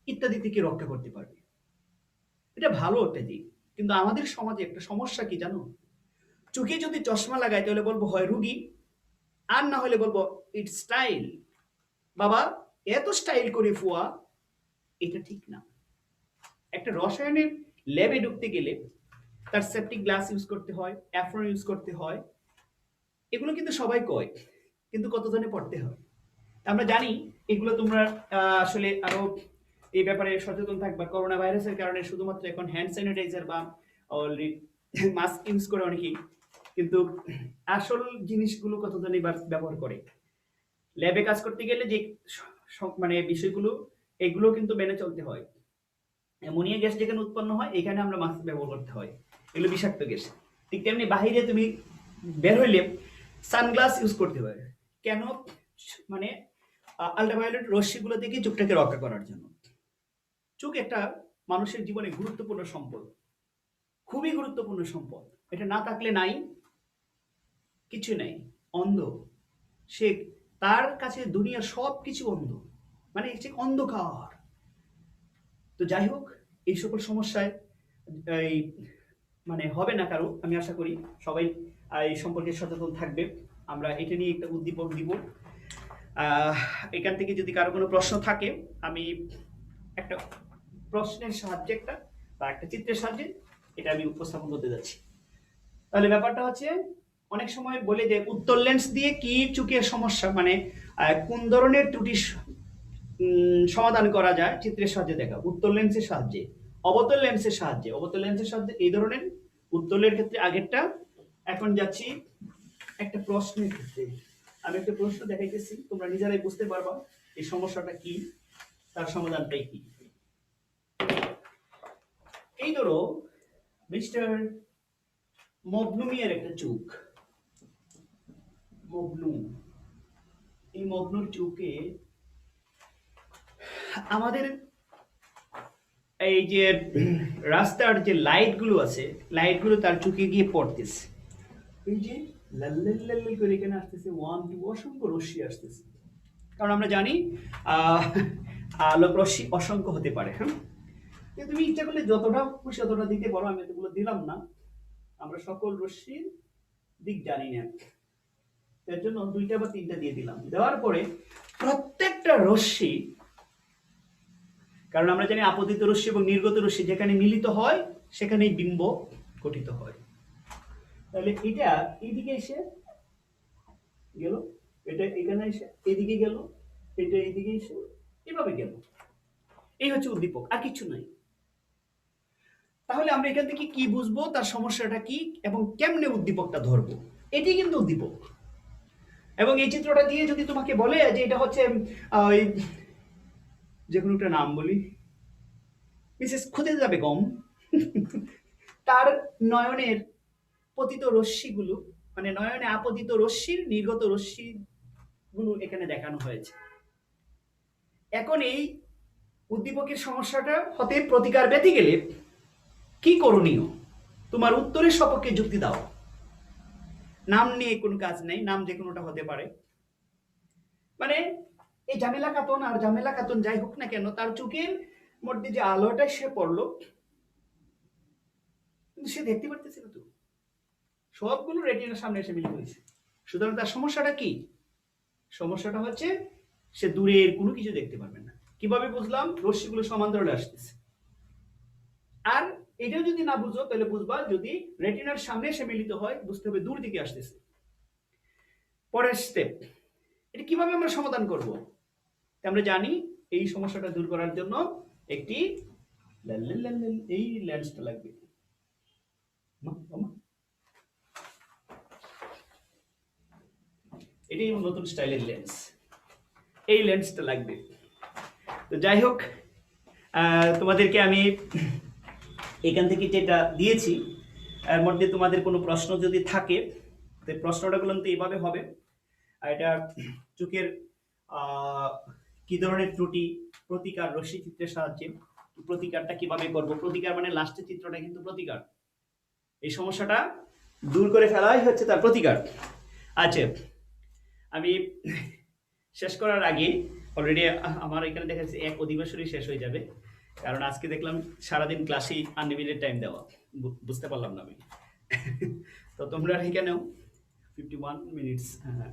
ইত্যাদি থেকে রক্ষা করতে পারবে। এটা ভালো একটা দিক। কিন্তু আমাদের সমাজে একটা সমস্যা কি জানো, চোখে যদি চশমা লাগাই তাহলে বলবো হয় রুগী, আর না হলে বলবো ইটস স্টাইল। বাবা এত স্টাইল করে ফুয়া, এটা ঠিক না। একটা রসায়নের ল্যাবে ঢুকতে গেলে তার সেপটিক গ্লাস ইউজ করতে হয়, অ্যাফ্রন ইউজ করতে হয়, এগুলো কিন্তু সবাই কয়, কিন্তু কতজনে পড়তে হয় আমরা জানি। এগুলো তোমরা আসলে আরো এই ব্যাপারে সচেতন থাকবা। করোনা ভাইরাসের কারণে শুধুমাত্র এখন হ্যান্ড স্যানিটাইজার বা অলরেডি মাস্ক ইউজ করে অনেকেই, কিন্তু আসল জিনিসগুলো কতজনই ব্যবহার করে। ল্যাবে কাজ করতে গেলে যে মানে বিষয়গুলো এগুলো কিন্তু মেনে চলতে হয়। অ্যামোনিয়া গ্যাস যেখানে উৎপন্ন হয় এখানে আমরা মাস্ক ব্যবহার করতে হয়, এগুলো বিষাক্ত গ্যাস। ঠিক তেমনি বাহিরে তুমি বের হইলে সানগ্লাস ইউজ করতে হয়। কেন? মানে আল্ট্রাভায়োলেট রশ্মিগুলো থেকে চোখটাকে রক্ষা করার জন্য। চোখ একটা মানুষের জীবনে গুরুত্বপূর্ণ সম্পদ, খুবই গুরুত্বপূর্ণ সম্পদ। এটা না থাকলে নাই, কিছু নেই, অন্ধ সে, তার কাছে দুনিয়ার সব কিছু অন্ধ, মানে সে অন্ধকার। তো যাই হোক, এই সকল সমস্যায় এই মানে হবে না কারো, আমি আশা করি সবাই এই সম্পর্কে সচেতন থাকবে। আমরা এটা নিয়ে একটা উদ্দীপক দিব। এখান থেকে যদি কারো কোনো প্রশ্ন থাকে, আমি একটা প্রশ্নের সাহায্যে একটা বা একটা চিত্রের সাহায্যে এটা আমি উপস্থাপন করতে যাচ্ছি। তাহলে ব্যাপারটা হচ্ছে অনেক সময় বলে যে উত্তল লেন্স দিয়ে কি চোখের সমস্যা মানে কোন ধরনের ত্রুটি সমাধান করা যায় চিত্রের সাহায্যে দেখা। উত্তল লেন্সের সাহায্যে, অবতল লেন্সের সাহায্যে। অবতল লেন্সের সাহায্যে এই ধরনের, উত্তলের ক্ষেত্রে আগেরটা। এখন যাচ্ছি একটা প্রশ্নের ক্ষেত্রে। আমি একটা প্রশ্ন দেখাইতেছি, তোমরা নিজেরাই বুঝতে পারবা এই সমস্যাটা কি, তার সমাধানটাই কি। এই ধরো মিস্টার মবনুমিয়ার একটা চুক, মবনু, এই মবনুর চুকে আমাদের এই যে রাস্তার যে লাইট গুলো আছে, লাইট গুলো তার চুকে গিয়ে পড়তেছে। এই যে লাল লাল লাল লাল করে এখানে আসতেছে, 1 2 অসংখ্য রশ্মি আসতেছে। কারণ আমরা জানি আহ, আলোক রশ্মি অসংখ্য হতে পারে। হ্যাঁ, কিন্তু তুমি ইচ্ছা করলে যতটা খুশি ততটা দিতে পারো, আমি এতগুলো দিলাম না। আমরা সকল রশ্মির দিক জানি না, এর জন্য 2টা বা 3টা দিয়ে দিলাম। দেওয়ার পরে প্রত্যেকটা রশ্মি, কারণ আমরা জানি আপতিত রশ্মি এবং নির্গত রশ্মি যেখানে মিলিত হয় সেখানেই বিম্ব গঠিত হয়। তাহলে এটা এইদিকে এসে গেল, এটা এখানে এসে এদিকে গেল, এটা এইদিকে এসে এভাবে গেল। এই হচ্ছে উদ্দীপক, আর কিছু নাই। তাহলে আমরা এখান থেকে কি বুঝবো, তার সমস্যাটা কি এবং কেমনে উদ্দীপকটা ধরবো, এটি কিন্তু উদ্দীপক। এবং এই চিত্রটা দিয়ে যদি তোমাকে বলে যে এটা হচ্ছে ওই যে কোনো একটা নাম বলি, মিসেস খুদেজা বেগম, তার নয়নের পতিত রশ্মিগুলো, মানে নয়নে আপতিত রশ্মির নির্গত রশ্মিগুলো এখানে দেখানো হয়েছে। এখন এই উদ্দীপকের সমস্যাটা হতে প্রতিকার পেতে গেলে কি করণীয়? তোমার উত্তরের সপক্ষে যুক্তি দাও। নাম নিয়ে কোনো কাজ নেই, নাম যে কোনোটা হতে পারে। মানে এই জামেলা খাতুন আর জামেলা খাতুন যাই হোক না কেন, তার চোখের মধ্যে যে আলোটা সে পড়লো, কিন্তু সে দেখতে পারতেছে না তো, সবগুলো রেটিনার সামনে এসে মিলে হয়েছে। সুতরাং তার সমস্যাটা কি? সমস্যাটা হচ্ছে সে দূরের কোনো কিছু দেখতে পারবে না। কিভাবে বুঝলাম? রশ্মিগুলো সমান্তরালে আসতেছে। আর এটাও যদি না বুঝো তাহলে বুঝবা যদি রেটিনার সামনে এসে মিলিত হয়, বুঝতে হবে দূর দিকে আসতেছে। পরের স্টেপ, এটা কিভাবে আমরা সমাধান করব? আমরা জানি এই সমস্যাটা দূর করার জন্য একটি এই লেন্সটা লাগবে। এটাই নতুন স্টাইলের লেন্স, এই লেন্সটা লাগবে। তো যাই হোক, তোমাদেরকে আমি এখান থেকে যেটা দিয়েছি এর মধ্যে তোমাদের কোনো প্রশ্ন যদি থাকে, তো প্রশ্নটা গুলো তো এইভাবে হবে। এটা চোখের কি ধরনের ত্রুটি, প্রতিকার রশ্মি চিত্রের সাহায্যে প্রতিকারটা কিভাবে করব। প্রতিকার মানে লাস্টের চিত্রটা কিন্তু প্রতিকার, এই সমস্যাটা দূর করে ফেলাই হচ্ছে তার প্রতিকার। আচ্ছা, আমি শেষ করার আগে অলরেডি আমার এখানে দেখা যাচ্ছে এক অধিবেশনই শেষ হয়ে যাবে, কারণ আজকে দেখলাম সারাদিন ক্লাসে আনলিমিটেড টাইম দেওয়া, বুঝতে পারলাম না আমি। তো তোমরা এখানেও 51 মিনিটস,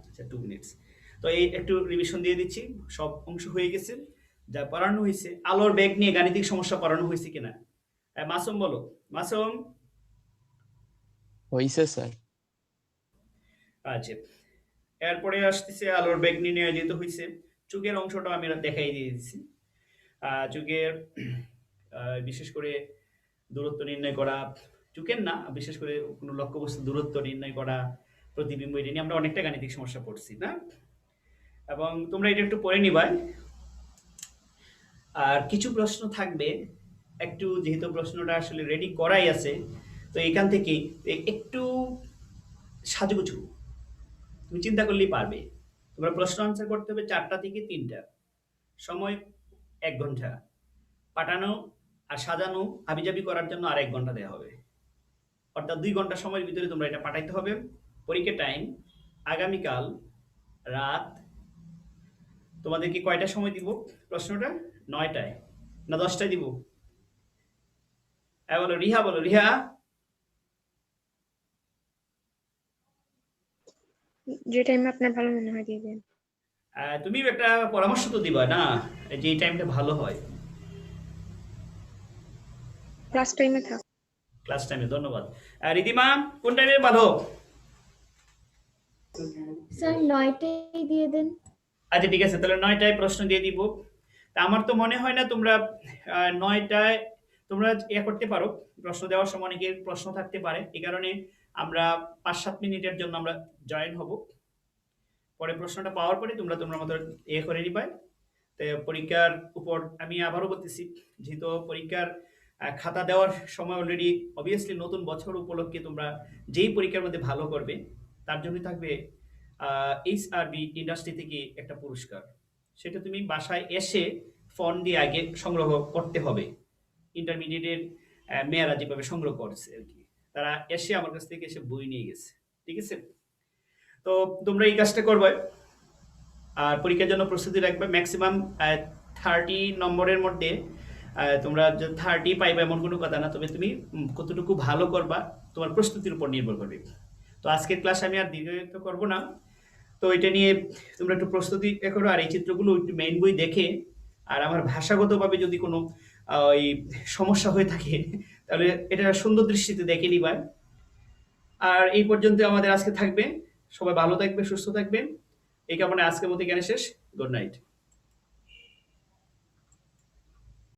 আচ্ছা 2 মিনিটস। তো এই একটু রিভিশন দিয়ে দিচ্ছি, সব অংশ হয়ে গেছে যা পড়ানো হয়েছে। আলোর বেগ নিয়ে গাণিতিক সমস্যা পড়ানো হয়েছে কিনা? মাসুম বলো, মাসুম। হইছে স্যার। আচ্ছা, এরপরে আসতেছে আলোর বেগ নির্ণয় যেহেতু হয়েছে, চোখের অংশটা আমি দেখাই দিয়ে দিচ্ছি। চোখের বিশেষ করে দূরত্ব নির্ণয় করা, চোখের না, বিশেষ করে কোনো লক্ষ্যবস্তু দূরত্ব নির্ণয় করা, প্রতিবিম্ব, এটা নিয়ে আমরা অনেকটা গাণিতিক সমস্যা পড়ছি না? এবং তোমরা এটা একটু পড়ে নিবাই। আর কিছু প্রশ্ন থাকবে একটু, যেহেতু প্রশ্নটা আসলে রেডি করাই আছে, তো এখান থেকে একটু সাজুগুজু তুমি চিন্তা করলেই পারবে। তোমরা প্রশ্ন আনসার করতে হবে 4টা থেকে 3টা, সময় 1 ঘন্টা, পাঠানো আর সাজানো হাবিজাবি করার জন্য আর 1 ঘন্টা দেওয়া হবে। অর্থাৎ 2 ঘন্টা সময়ের ভিতরে তোমরা এটা পাঠাইতে হবে। পরীক্ষা টাইম আগামীকাল রাত। তোমাদেরকে কয়টার সময় দিব প্রশ্নটা? 9টায় না 10টায় দিব? বলো রিহা, বলো রিহা। যে টাইমে আপনার ভালো মনে হয় দিয়ে দেন। তুমি একটা পরামর্শ তো দিবা না যে এই টাইমটা ভালো হয়? ক্লাস টাইমে থাক। ক্লাস টাইমে, ধন্যবাদ। রিদিমা, কোন টাইমে বাঁধো? স্যার 9টায় দিয়ে দেন। আচ্ছা ঠিক আছে, তাহলে 9টায় প্রশ্ন দিয়ে দিব। তা আমার তো মনে হয় না তোমরা 9টায় তোমরা করতে পারো। প্রশ্ন দেওয়ার সময় অনেকের প্রশ্ন থাকতে পারে, এই কারণে আমরা 5-7 মিনিটের জন্য আমরা জয়েন হব। পরে প্রশ্নটা পাওয়ার পরে তোমরা তোমার মতো করে নিবাই। তো পরীক্ষার উপর আমি আবারও বলতেছি, যেহেতু পরীক্ষার খাতা দেওয়ার সময় অলরেডি অবভিয়াসলি নতুন বছর উপলক্ষে তোমরা যেই পরীক্ষার মধ্যে ভালো করবে তার জন্য থাকবে এইচআরবি ইন্ডাস্ট্রি থেকে একটা পুরস্কার। সেটা তুমি বাসায় এসে ফোন দিয়ে আগে সংগ্রহ করতে হবে। ইন্টারমিডিয়েটের মেয়েরা যেভাবে সংগ্রহ করছে আর কি, তারা এসে আমার কাছ থেকে এসে বই নিয়ে গেছে। ঠিক আছে, তো তোমরা এই কাজটা করবে আর পরীক্ষার জন্য প্রস্তুতি রাখবে। ম্যাক্সিমাম 30 নম্বরের মধ্যে তোমরা 30 পাইবে এমন কোনো কথা না, তবে তুমি কতটুকু ভালো করবা তোমার প্রস্তুতির উপর নির্ভর করবে। তো আজকের ক্লাস আমি আর দীর্ঘায়িত করব না, তো এটা নিয়ে তোমরা একটু প্রস্তুতি করো আর এই চিত্রগুলো একটু মেইন বই দেখে, আর আমার ভাষাগতভাবে যদি কোনো ওই সমস্যা হয়ে থাকে তাহলে এটা সুন্দর দৃষ্টিতে দেখে নিবা। আর এই পর্যন্ত আমাদের আজকে থাকবে। সবাই ভালো থাকবে, সুস্থ থাকবেন, এই কারণে আজকের মতো এখানে শেষ। Good night.